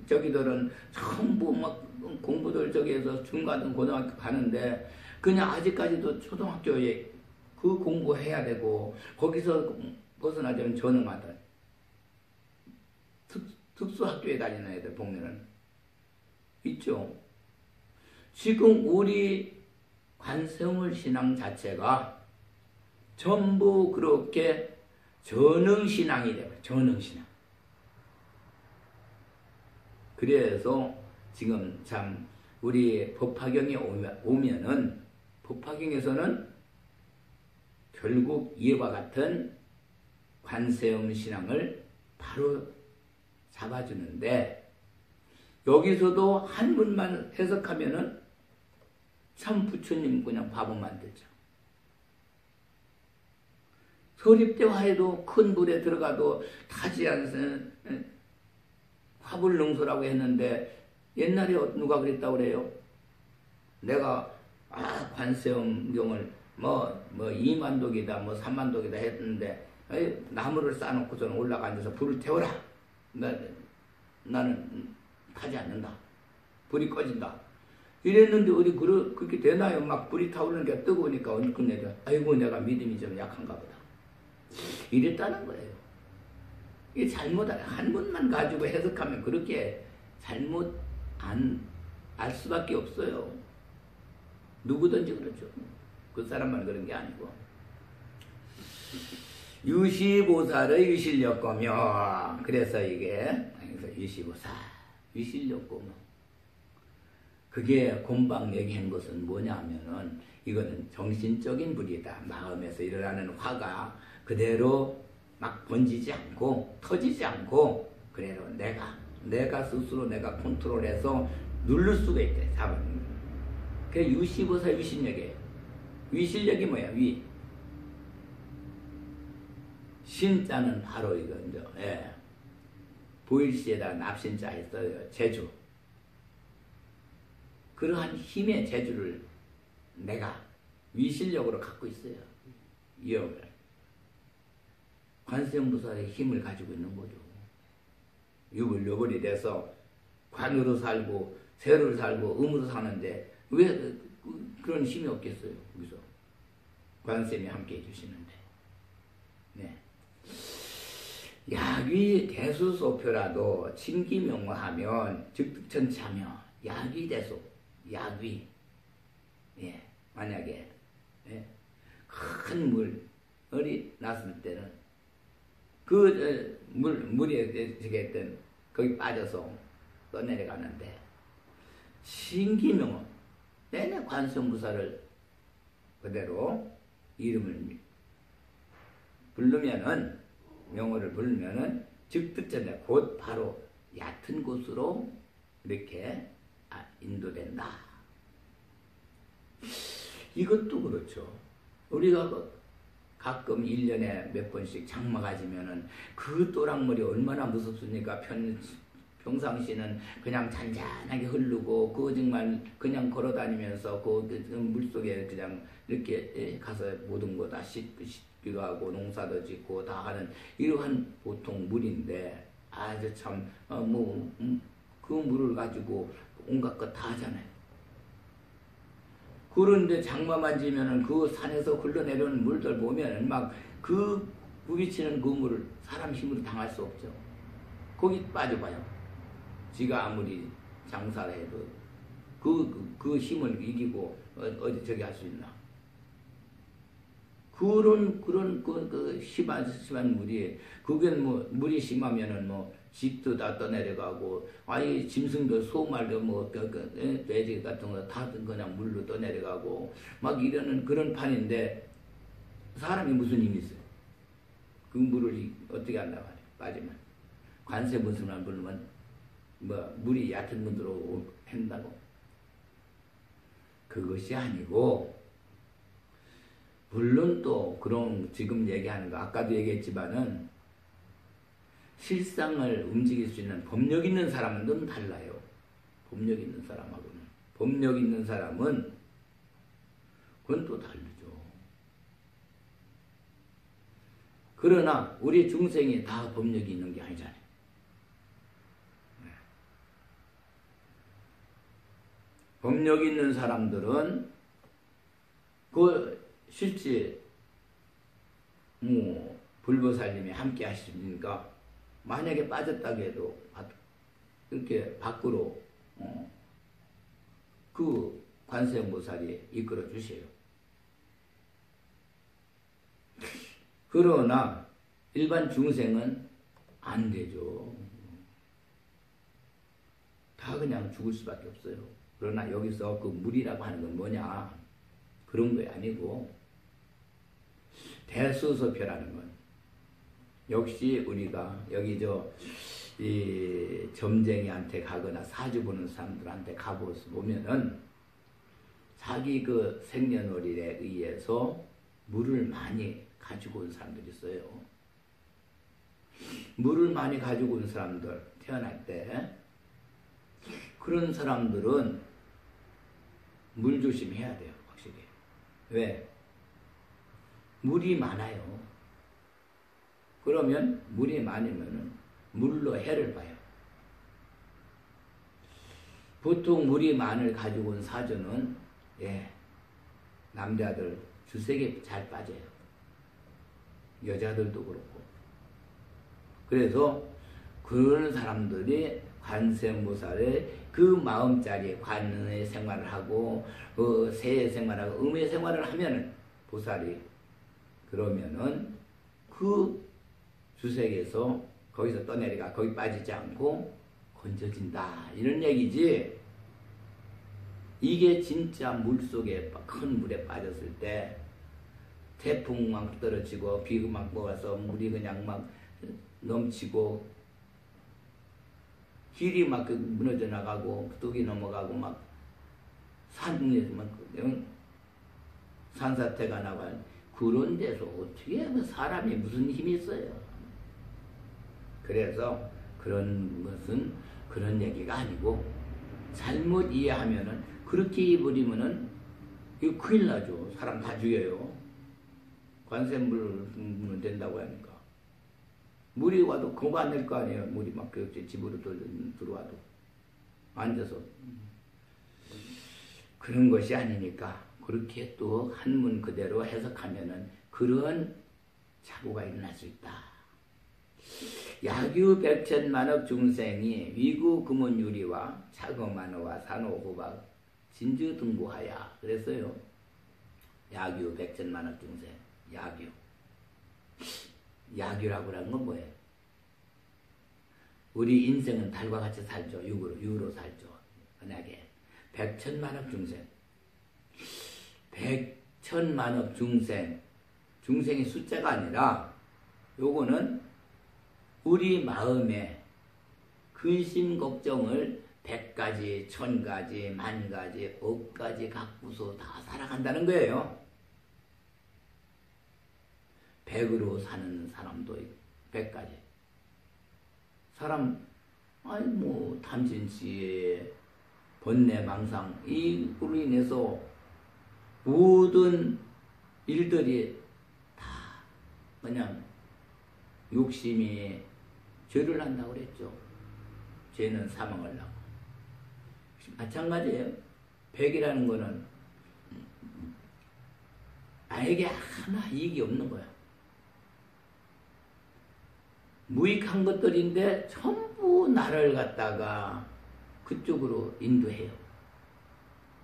저기들은 전부 막 공부들 저기에서 중고등 고등학교 가는데 그냥 아직까지도 초등학교에 그 공부해야 되고 거기서 벗어나자면 전응하다. 특수학교에 다니는 애들 보면은 있죠. 지금 우리 관세음을 신앙 자체가 전부 그렇게 전응신앙이 돼요. 전응신앙. 그래서 지금 참 우리 법화경에 오면은 법화경에서는 결국 이와 같은 관세음 신앙을 바로 잡아주는데 여기서도 한문만 해석하면은 참 부처님 그냥 바보 만들죠. 설립대화에도 큰 물에 들어가도 타지 않는 화불능소라고 했는데 옛날에 누가 그랬다고 그래요? 내가 관세음경을 뭐 2만 독이다, 뭐 3만 독이다 했는데, 나무를 쌓아놓고서는 올라가 앉아서 불을 태워라. 나는 타지 않는다. 불이 꺼진다. 이랬는데 어디 그렇게 되나요? 막 불이 타오르는 게 뜨거우니까 얼큰내려. 아이고 내가 믿음이 좀 약한가 보다. 이랬다는 거예요. 이게 잘못한 한문만 가지고 해석하면 그렇게 잘못 알 수밖에 없어요. 누구든지 그렇죠. 그 사람만 그런 게 아니고. 유시보살의 유실력거며. 그래서 이게 유시보살, 유실력거며. 그게 곰방 얘기한 것은 뭐냐 하면은 이거는 정신적인 불이다. 마음에서 일어나는 화가 그대로 막 번지지 않고 터지지 않고 그대로 내가 스스로 내가 컨트롤해서 누를 수가 있대. 잡아는. 그게 유시보살 유실력이에요. 위실력이 뭐야? 위. 신자는 바로 이거 이제 보일시에다 납신자 했어요. 제주. 그러한 힘의 재주를 내가 위실력으로 갖고 있어요. 이역을. 관세음보살의 힘을 가지고 있는 거죠. 유불유불이 돼서 관으로 살고 세로 살고 음으로 사는데 왜 그런 힘이 없겠어요. 여기서 관세음이 함께 해주시는데. 네. 야귀 대수소표라도 침기명화하면 즉득천차며 야귀대소 야귀. 예, 만약에 큰 물이 났을 때는 그 물이 되게 했던 거기 빠져서 떠내려가는데 신기명은 내내 관세음보살을 그대로 이름을 부르면은 명호를 부르면은 즉득전에 곧 바로 얕은 곳으로 이렇게 인도된다. 이것도 그렇죠. 우리가 가끔 1년에 몇 번씩 장마가 지면은 그 또랑물이 얼마나 무섭습니까? 평상시는 그냥 잔잔하게 흐르고 그 정말 그냥 걸어다니면서 그 물속에 그냥 이렇게 가서 모든 거 다 씻기도 하고 농사도 짓고 다 하는 이러한 보통 물인데 아주 참 그 물을 가지고 온갖 것 다 하잖아요. 그런데 장마만 지면은 그 산에서 흘러내려오는 물들 보면은 막 그 부비치는 그 물을 사람 힘으로 당할 수 없죠. 거기 빠져봐요. 지가 아무리 장사를 해도 그 힘을 이기고 어디 저기 할 수 있나. 그런 그 심한 물이 그게 뭐 물이 심하면은 뭐 집도 다 떠내려가고 아예 짐승도 소말도 뭐 돼지 같은 거 다 그냥 물로 떠내려가고 막 이러는 그런 판인데 사람이 무슨 힘이 있어요? 그 물을 어떻게 한다고 하냐 빠지면 관세음보살만 부르면 뭐 물이 얕은 물로 한다고 그것이 아니고 물론 또 그런 지금 얘기하는 거 아까도 얘기했지만은 실상을 움직일 수 있는 법력 있는 사람은 좀 달라요. 법력 있는 사람하고는. 법력 있는 사람은 그건 또 다르죠. 그러나 우리 중생이 다 법력이 있는 게 아니잖아요. 법력 있는 사람들은 그 실제 불보살님이 함께 하시니까 만약에 빠졌다고 해도 이렇게 밖으로 그 관세음보살이 이끌어 주세요. 그러나 일반 중생은 안 되죠. 다 그냥 죽을 수밖에 없어요. 그러나 여기서 그 물이라고 하는 건 뭐냐 그런 게 아니고 대수소표라는 건 역시 우리가 여기 이 점쟁이한테 가거나 사주 보는 사람들한테 가보면은 자기 그 생년월일에 의해서 물을 많이 가지고 온 사람들이 있어요. 물을 많이 가지고 온 사람들 태어날 때 그런 사람들은 물 조심해야 돼요. 확실히. 왜? 물이 많아요. 그러면 물이 많으면 물로 해를 봐요. 보통 물이 많을 가지고 온 사주는 남자들 주색이 잘 빠져요. 여자들도 그렇고. 그래서 그런 사람들이 관세음보살의 그 마음자리 관의 생활을 하고 그 세의 생활하고 음의 생활을 하면은 보살이 그러면은 그 주색에서 거기서 떠내려가 거기 빠지지 않고 건져진다 이런 얘기지. 이게 진짜 물속에 큰 물에 빠졌을 때 태풍 막 떨어지고 비 막 먹어서 물이 그냥 막 넘치고 길이 막 무너져 나가고 뚝이 넘어가고 막 산에서 막 산사태가 나가. 그런 데서 어떻게 사람이 무슨 힘이 있어요. 그래서 그런 것은 그런 얘기가 아니고 잘못 이해하면은 그렇게 해버리면은 이거 큰일 나죠. 사람 다 죽여요. 관세음보살은 된다고 하니까. 물이 와도 그거 안 될 거 아니에요. 물이 막 집으로 들어와도 앉아서 그런 것이 아니니까 그렇게 또 한문 그대로 해석하면은 그런 착오가 일어날 수 있다. 야규 백천만억 중생이 위구 금원유리와 차거만어와 산호호박 진주등고하야. 그랬어요. 야규 백천만억 중생. 야규. 야규라고 하는 건 뭐예요? 우리 인생은 달과 같이 살죠. 유로 살죠. 만약에 백천만억 중생. 백천만억 중생. 중생이 숫자가 아니라 요거는 우리 마음에 근심 걱정을 100가지, 1000가지, 10,000가지, 10,000가지 갖고서 다 살아간다는 거예요. 100으로 사는 사람도 있고 100가지. 사람 탐진치에 번뇌망상 이로 인해서 모든 일들이 다 그냥 욕심이 죄를 한다고 그랬죠. 죄는 사망을 하고. 마찬가지예요. 100이라는 거는 나에게 하나 이익이 없는 거야. 무익한 것들인데 전부 나를 갖다가 그쪽으로 인도해요.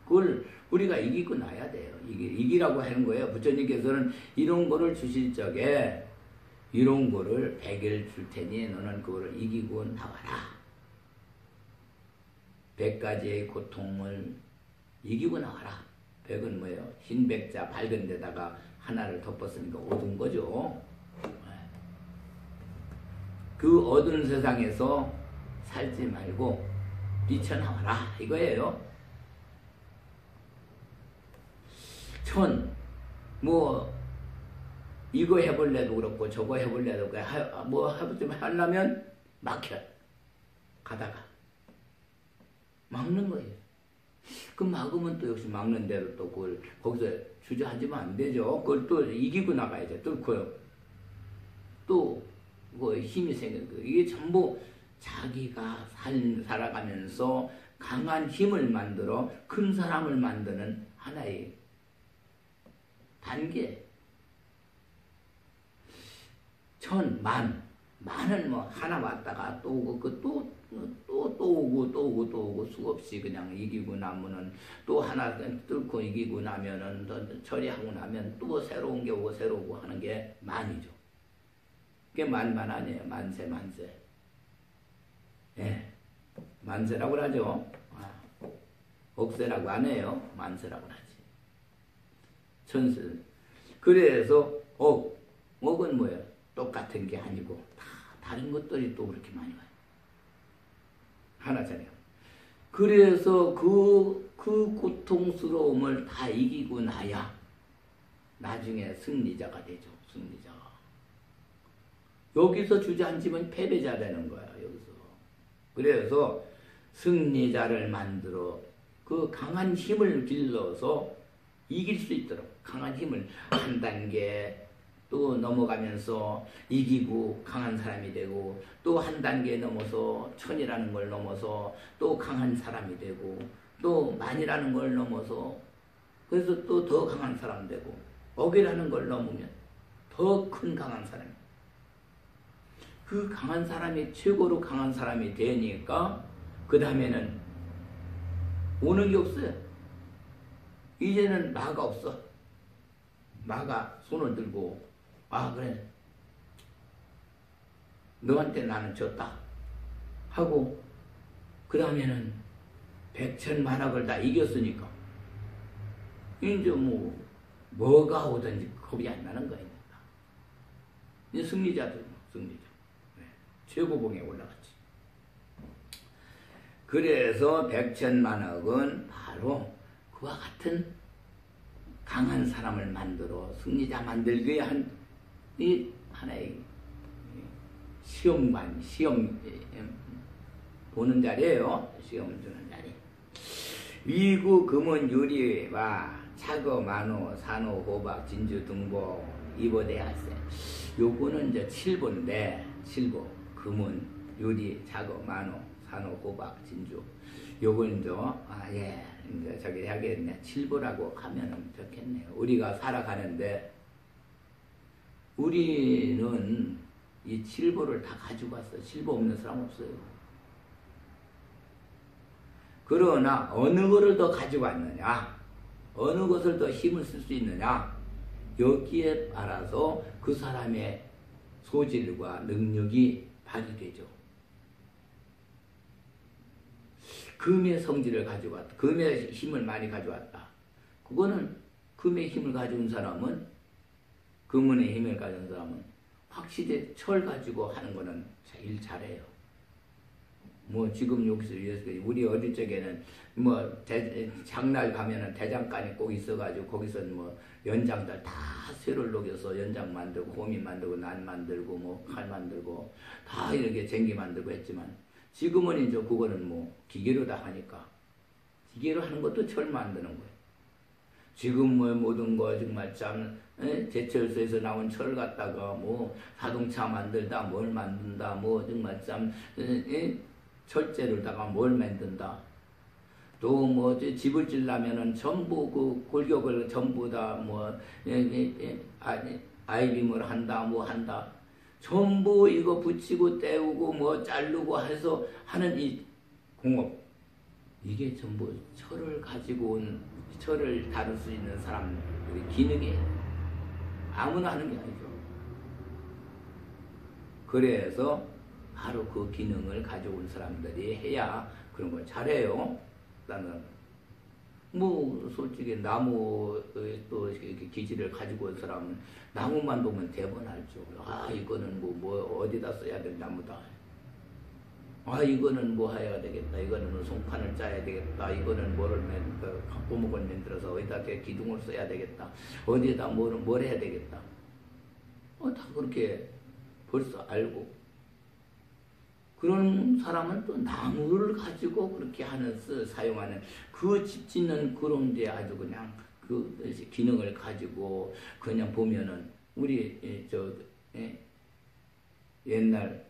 그걸 우리가 이기고 나야 돼요. 이기라고 하는 거예요. 부처님께서는 이런 거를 주실 적에 이런 거를 100일 줄 테니 너는 그거를 이기고 나와라. 100가지의 고통을 이기고 나와라. 100은 뭐예요? 흰 백자 밝은 데다가 하나를 덮었으니까 어두운 거죠. 그 어두운 세상에서 살지 말고 뛰쳐나와라 이거예요. 이거 해볼래도 그렇고 저거 해볼래도 좀 하려면 막혀. 가다가 막는 거예요. 그 막으면 또 역시 막는 대로 또 그걸 거기서 주저앉으면 안 되죠. 그걸 또 이기고 나가야죠. 뚫고요. 또 뭐 힘이 생기는 거예요. 이게 전부 자기가 살아가면서 강한 힘을 만들어 큰 사람을 만드는 하나의 단계. 만은 하나 왔다가 또 오고 또 오고 수없이 그냥 이기고 나면은 또 하나 뚫고 이기고 나면은 또 처리하고 나면 또 새로운 게 오고 새로우고 하는 게 만이죠. 그게 만 아니에요. 만세. 예. 만세라고 하죠. 억세라고 안 해요. 만세라고 하지. 천세. 그래서 억은 뭐예요? 똑같은 게 아니고 다 다른 것들이 또 그렇게 많이 와요. 하나잖아요. 그래서 그 고통스러움을 다 이기고 나야 나중에 승리자가 되죠. 승리자가. 여기서 주저앉으면 패배자 되는 거야. 여기서. 그래서 승리자를 만들어 그 강한 힘을 길러서 이길 수 있도록 강한 힘을 한 단계 또 넘어가면서 이기고 강한 사람이 되고 또 한 단계 넘어서 천이라는 걸 넘어서 또 강한 사람이 되고 또 만이라는 걸 넘어서 그래서 또 더 강한 사람 되고 억이라는 걸 넘으면 더 큰 강한 사람이 그 강한 사람이 최고로 강한 사람이 되니까 그 다음에는 오는 게 없어요. 이제는 마가 없어. 마가 손을 들고 그래 너한테 나는 졌다 하고 그 다음에는 백천만학을 다 이겼으니까 이제 뭐가 오든지 겁이 안 나는 거야. 이제 승리자들 승리자. 최고봉에 올라갔지. 그래서 백천만학은 바로 그와 같은 강한 사람을 만들어 승리자 만들기 위한 이 하나의 시험 보는 자리예요. 시험 주는 자리. 위구 금은 유리와 차거 만호 산호 호박 진주 등보 이보대하세. 요거는 이제 7보인데 7보 금은 유리 차거 만호 산호 호박 진주 요건 이제 이제 저기 하겠네 7보라고 하면은 좋겠네요. 우리가 살아가는데 우리는 이 7보를 다 가지고 왔어. 7보 없는 사람 없어요. 그러나 어느 것을 더 가지고 왔느냐, 어느 것을 더 힘을 쓸 수 있느냐, 여기에 따라서 그 사람의 소질과 능력이 발휘되죠. 금의 성질을 가지고 왔다. 금의 힘을 많이 가져왔다. 그거는 금의 힘을 가져온 사람은 금은의 힘을 가진 사람은 확실히 철 가지고 하는 거는 제일 잘해요. 지금 여기서 우리 어릴 적에는 장날 가면은 대장간이 꼭 있어가지고 거기서 연장들 다 쇠를 녹여서 연장 만들고 호미 만들고 난 만들고 칼 만들고 다 이렇게 쟁기 만들고 했지만 지금은 이제 그거는 기계로 다 하니까 기계로 하는 것도 철 만드는 거예요. 지금 모든 거 정말 참 제철소에서 나온 철 갖다가 자동차 만들다 뭘 만든다 정말 참 철제로다가 뭘 만든다. 또 집을 지려면은 전부 그 골격을 전부 다 아이빔을 한다 한다. 전부 이거 붙이고 떼우고 자르고 해서 하는 이 공업. 이게 전부 철을 가지고 온 철을 다룰 수 있는 사람들의 기능이에요. 아무나 하는 게 아니죠. 그래서 바로 그 기능을 가져온 사람들이 해야 그런 걸 잘해요. 나는 솔직히 나무 또 기질을 가지고 온 사람은 나무만 보면 대번 알죠. 이거는 어디다 써야 될 나무다. 이거는 해야 되겠다. 이거는 송판을 짜야 되겠다. 이거는 고목을 만들어서 어디다 기둥을 써야 되겠다. 어디에다 뭘 해야 되겠다. 다 그렇게 벌써 알고. 그런 사람은 또 나무를 가지고 그렇게 사용하는 그 집 짓는 그런 데 아주 그냥 그 기능을 가지고 그냥 보면은 우리 옛날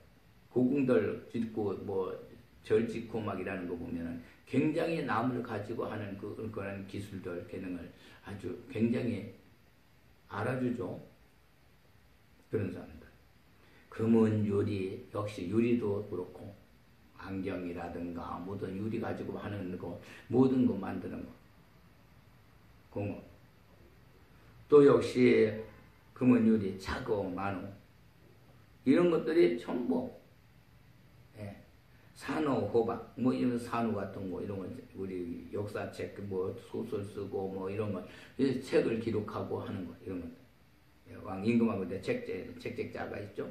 고궁들 짓고 절 짓고 이라는 거 보면은 굉장히 나무를 가지고 하는 그런 기술들 기능을 아주 굉장히 알아주죠. 그런 사람들. 금은 유리, 역시 유리도 그렇고 안경이라든가 모든 유리 가지고 하는 거 모든 거 만드는 거 공업. 또 역시 금은 유리, 차고 만호 이런 것들이 전부 산호, 호박 이런 산호 같은 거 이런 거 우리 역사책 소설 쓰고 이런 거 책을 기록하고 하는 거 이런 것 왕 임금하고 책책자가 있죠.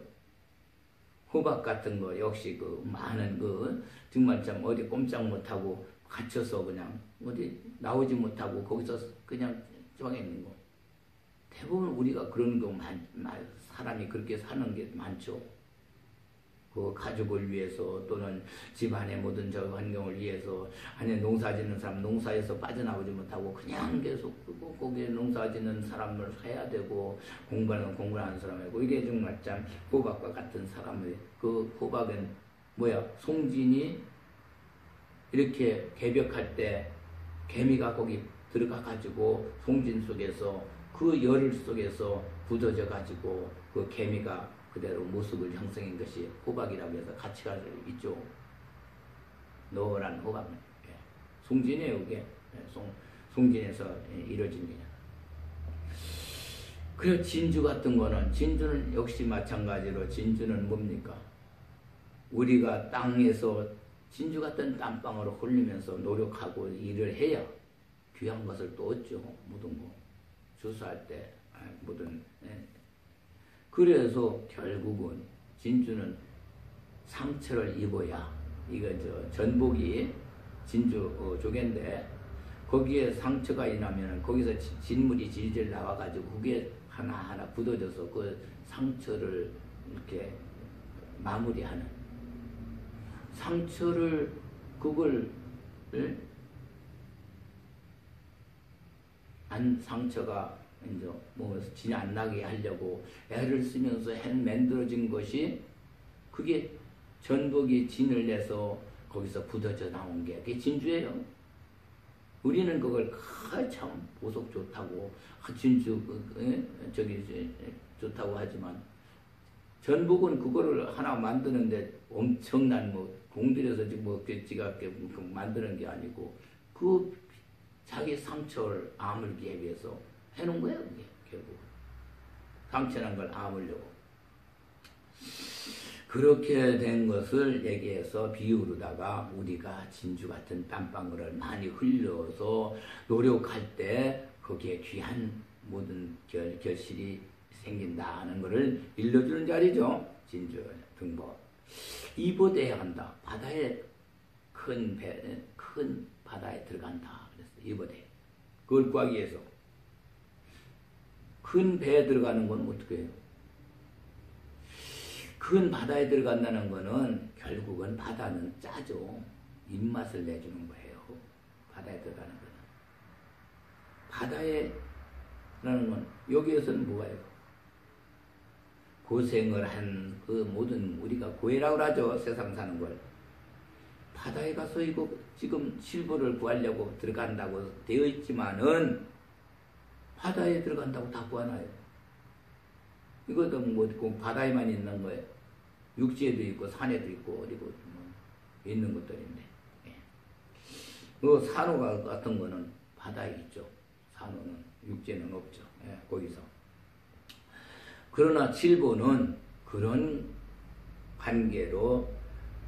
호박 같은 거 역시 많은 정말 참 어디 꼼짝 못하고 갇혀서 그냥 어디 나오지 못하고 거기서 그냥 쪄 있는 거. 대부분 우리가 그런 거 사람이 그렇게 사는 게 많죠. 그 가족을 위해서 또는 집안의 모든 저 환경을 위해서 아니 농사짓는 사람 농사에서 빠져나오지 못하고 그냥 계속 거기에 농사짓는 사람을 해야 되고 공부하는 사람이고 이게 정말 참 호박과 같은 사람의 그 호박은 뭐야 송진이 이렇게 개벽할 때 개미가 거기 들어가 가지고 송진 속에서 그 열 속에서 굳어져 가지고 그 개미가 그대로 모습을 형성한 것이 호박이라고 해서 가치가 있죠. 노란 호박. 예. 송진이에요, 그게. 송진에서 이루어진 거냐. 그리고 진주 같은 거는, 진주는 역시 마찬가지로 진주는 뭡니까? 우리가 땅에서 진주 같은 땀방으로 흘리면서 노력하고 일을 해야 귀한 것을 또 얻죠. 모든 거. 주사할 때, 모든, 예. 그래서 결국은 진주는 상처를 입어야 이거 전복이 진주 조개인데 거기에 상처가 나면은 거기서 진물이 질질 나와가지고 그게 하나하나 굳어져서 그 상처를 이렇게 마무리하는 상처를 그걸 안 상처가 이제 뭐 진이 안 나게 하려고 애를 쓰면서 만들어진 것이 그게 전복이 진을 내서 거기서 굳어져 나온 게 그게 진주예요. 우리는 그걸 참 보석 좋다고 진주 저기 좋다고 하지만 전복은 그거를 하나 만드는데 엄청난 뭐 공들여서 지금 뭐 지가 만드는 게 아니고 그 자기 상처를 아물기 위해서 해놓은 거예요, 그게, 결국. 상처난 걸 아물려고. 그렇게 된 것을 얘기해서 비유로다가 우리가 진주 같은 땀방울을 많이 흘려서 노력할 때 거기에 귀한 모든 결실이 생긴다는 것을 일러주는 자리죠. 진주 등보. 입어대야 한다. 바다에 큰 바다에 들어간다. 그래서 입어대. 그걸 구하기 위해서. 큰 배에 들어가는 건 어떻게 해요? 큰 바다에 들어간다는 거는 결국은 바다는 짜죠. 입맛을 내주는 거예요. 바다에 들어가는 거는. 바다에라는 건 여기에서는 뭐가요? 고생을 한 그 모든 우리가 고해라고 하죠. 세상 사는 걸. 바다에 가서 이거 지금 실버를 구하려고 들어간다고 되어 있지만은 바다에 들어간다고 다 구하나요? 이것도 뭐 바다에만 있는 거예요. 육지에도 있고 산에도 있고 어디고 뭐 있는 것들인데. 예. 그 산호 같은 거는 바다에 있죠. 산호는 육지에는 없죠. 예, 거기서. 그러나 칠보는 그런 관계로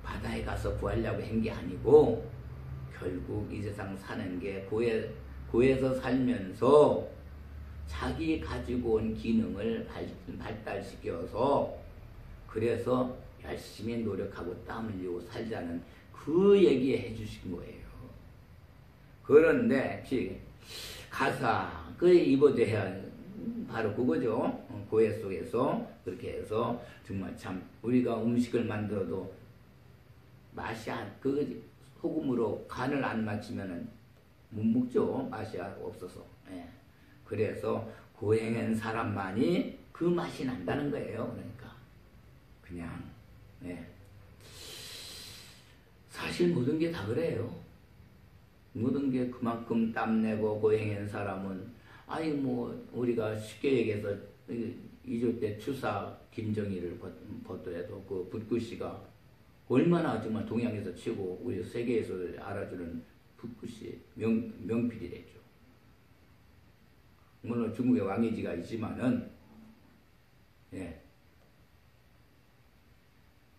바다에 가서 구하려고 한 게 아니고 결국 이 세상 사는 게 고에서 살면서 자기 가지고 온 기능을 발달시켜서 그래서 열심히 노력하고 땀 흘리고 살자는 그 얘기에 해주신 거예요. 그런데 가사 그 입어대야 바로 그거죠. 고해 속에서 그렇게 해서 정말 참 우리가 음식을 만들어도 맛이 그 소금으로 간을 안 맞추면은 못 먹죠. 맛이 없어서. 예. 그래서 고행한 사람만이 그 맛이 난다는 거예요. 그러니까 그냥 예. 사실 모든 게 다 그래요. 모든 게 그만큼 땀내고 고행한 사람은 아니 뭐 우리가 쉽게 얘기해서 2조 때 추사 김정일을 보더라도 그 붓구씨가 얼마나 정말 동양에서 최고 우리 세계에서 알아주는 붓구씨 명필이랬죠. 물론 중국의 왕이지가 있지만은 예.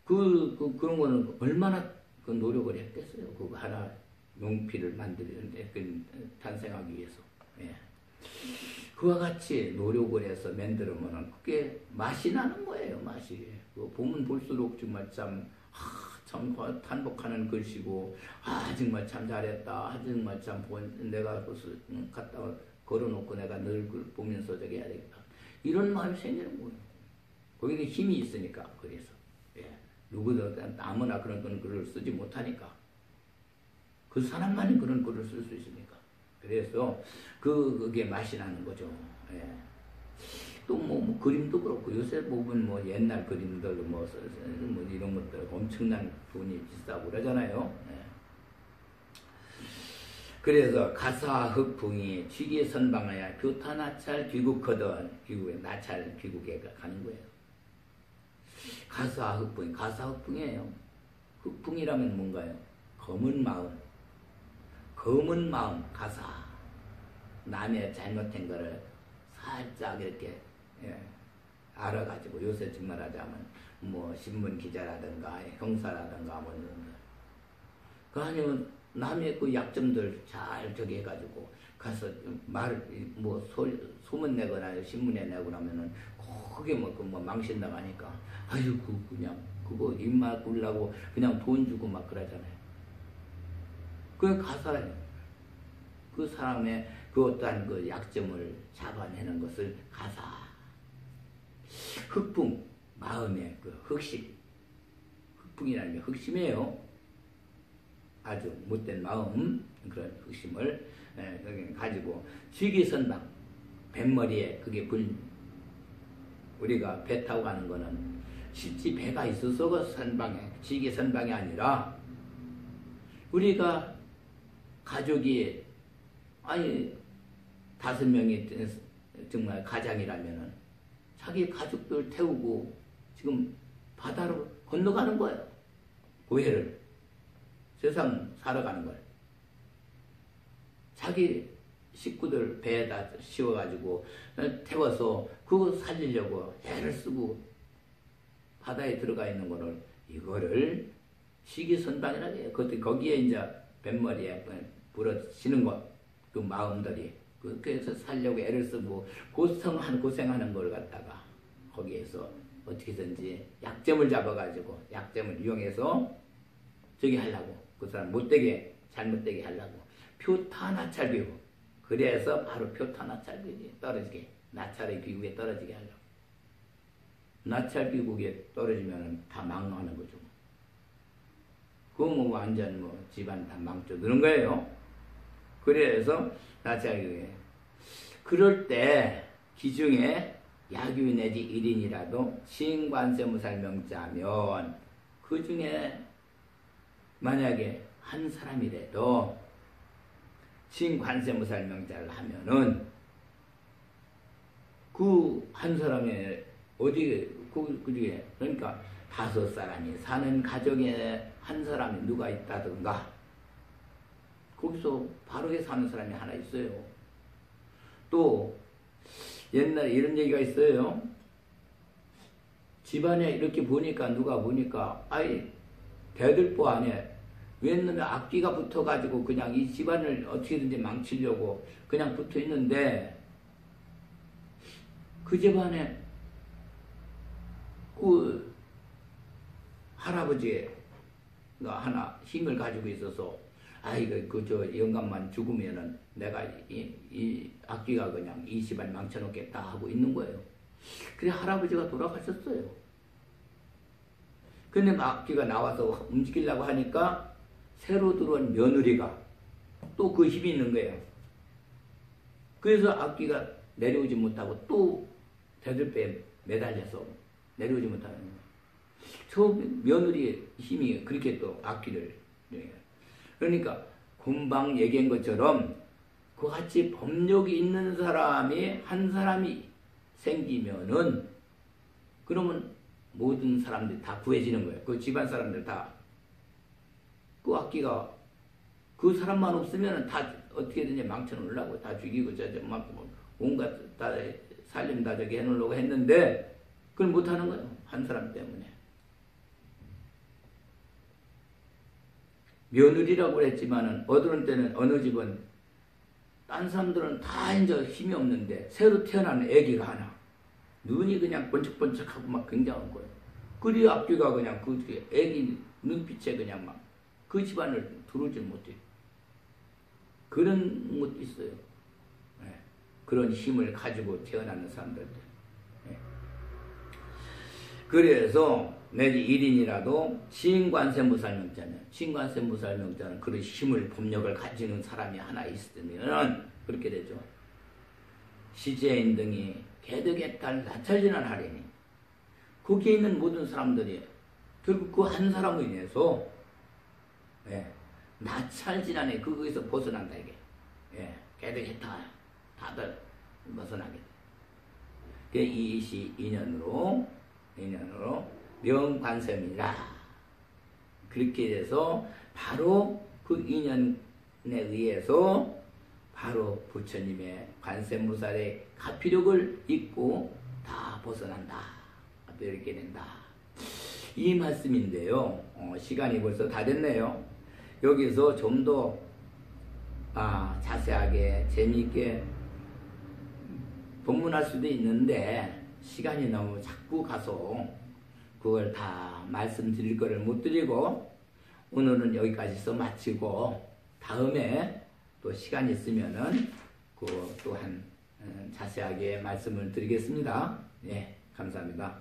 그런 거는 얼마나 그 노력을 했겠어요. 그거 하나 명필을 만들는데 탄생하기 위해서. 예. 그와 같이 노력을 해서 만들면 그게 맛이 나는 거예요. 맛이. 보면 볼수록 정말 참 탄복하는 글씨고 정말 참 잘했다. 정말 참 내가 벌써 갖다 걸어놓고 내가 늘 보면서 저기 해야 되겠다. 이런 마음이 생기는 거예요. 거기는 힘이 있으니까 그래서. 예. 누구도 아무나 그런 글을 쓰지 못하니까. 그 사람만이 그런 글을 쓸 수 있으니까. 그래서 그게 맛이 나는 거죠. 예. 또 뭐 그림도 그렇고 요새 보면 뭐 옛날 그림들 뭐 이런 것들 엄청난 돈이 비싸고 그러잖아요. 예. 그래서 가사흑풍이 취기선방하여 교타나찰 귀국하던 귀국에 나찰 귀국에 가는 거예요. 가사흑풍이에요. 흑풍이라면 뭔가요? 검은 마음, 가사. 남의 잘못된 거를 살짝 이렇게 알아가지고 요새 정말 하자면 뭐 신문 기자라든가 형사라든가 뭐 이런 거. 그 아니면 남의 그 약점들 잘 저기 해가지고 가서 소문 내거나 신문에 내고 나면은 그게 뭐 망신 나가니까 아이고 그냥 그거 입맛 굴라고 그냥 돈 주고 막 그러잖아요. 그 가사예요. 그 사람의 그 어떠한 그 약점을 잡아내는 것을 가사. 흑풍, 마음의 그 흑심. 흑풍이라는 게 흑심이에요. 아주 못된 마음, 그런 흑심을 가지고 지기선방, 뱃머리에 그게 우리가 배 타고 가는 거는 실제 배가 있어서 그 선방에, 지기선방이 아니라 우리가 가족이 5명이 정말 가장이라면은 자기 가족들 태우고 지금 바다로 건너가는 거예요. 고해를. 세상 살아가는 거예요. 자기 식구들 배에다 씌워가지고 태워서 그거 살리려고 애를 쓰고 바다에 들어가 있는 거를 이거를 시기선방이라고 해요. 거기에 이제 뱃머리에 부러지는 것. 그 마음들이 그래서 살려고 애를 쓰고 고생하는 걸 갖다가 거기에서 어떻게든지 약점을 잡아가지고 약점을 이용해서 저기 하려고 그 사람 잘못되게 하려고 표타나찰비고 그래서 바로 표타나찰비국에 떨어지게 나찰의 귀국에 떨어지게 하려고 나찰귀국에 떨어지면 다 망하는 거죠. 그거 뭐 완전 집안 다 망쳐드는 거예요. 그래서 나찰귀국에 그럴 때 기중에 야규 내지 1인이라도 신관세무살 명자면 그 중에 만약에 한 사람이라도 신관세무살 명자를 하면은 그 한 사람의 그중에 그러니까 5사람이 사는 가정에 한 사람이 누가 있다든가 거기서 바르게 사는 사람이 하나 있어요. 또 옛날에 이런 얘기가 있어요. 집안에 이렇게 보니까 누가 보니까 대들보 안에 웬놈의 악귀가 붙어가지고 그냥 이 집안을 어떻게든지 망치려고 그냥 붙어 있는데 그 집안에 그 할아버지가 하나 힘을 가지고 있어서 저 영감만 죽으면은 내가 이 악귀가 그냥 이 집안 망쳐놓겠다 하고 있는 거예요. 그래 할아버지가 돌아가셨어요. 근데 악귀가 나와서 움직이려고 하니까 새로 들어온 며느리가 또 그 힘이 있는 거예요. 그래서 악귀가 내려오지 못하고 또 대들배에 매달려서 내려오지 못하는 거예요. 저 며느리의 힘이 그렇게 또 악귀를 그러니까 금방 얘기한 것처럼 그같이 법력이 있는 사람이 한 사람이 생기면은 그러면 모든 사람들이 다 구해지는 거예요. 그 집안 사람들 다. 그 악기가 그 사람만 없으면은 다 어떻게든지 망쳐놓으려고 다 죽이고 막 온갖 다 살림 다 저기 해놓으려고 했는데 그걸 못하는 거예요. 한 사람 때문에. 며느리라고 했지만은 어느 때는 어느 집은 딴 사람들은 다 이제 힘이 없는데 새로 태어난 아기가 하나 눈이 그냥 번쩍번쩍하고 막 굉장한 거예요. 그리 앞뒤가 그냥 그 아기 눈빛에 그냥 막 그 집안을 들어오질 못해. 그런 것도 있어요. 네. 그런 힘을 가지고 태어나는 사람들. 네. 그래서 내지 1인이라도 신관세무살명자면, 신관세무살명자는 그런 힘을 법력을 가지는 사람이 하나 있으면 그렇게 되죠. 시제인 등이 개득의탈 나찰진환하리니, 거기에 있는 모든 사람들이 결국 그 한 사람으로 인해서 나찰진환에 거기서 벗어난다 이게. 개득의탈 다들 벗어나게 돼. 그 이시 인연으로 명관세음이라. 그렇게 돼서 바로 그 인연에 의해서 바로 부처님의 관세무살의 가피력을 잊고 다 벗어난다. 이렇게 된다. 이 말씀인데요. 시간이 벌써 다 됐네요. 여기서 좀 더 자세하게 재미있게 본문할 수도 있는데 시간이 너무 자꾸 가서 그걸 다 말씀드릴 거를 못 드리고 오늘은 여기까지서 마치고 다음에 또 시간 있으면은 그 또한 자세하게 말씀을 드리겠습니다. 예, 감사합니다.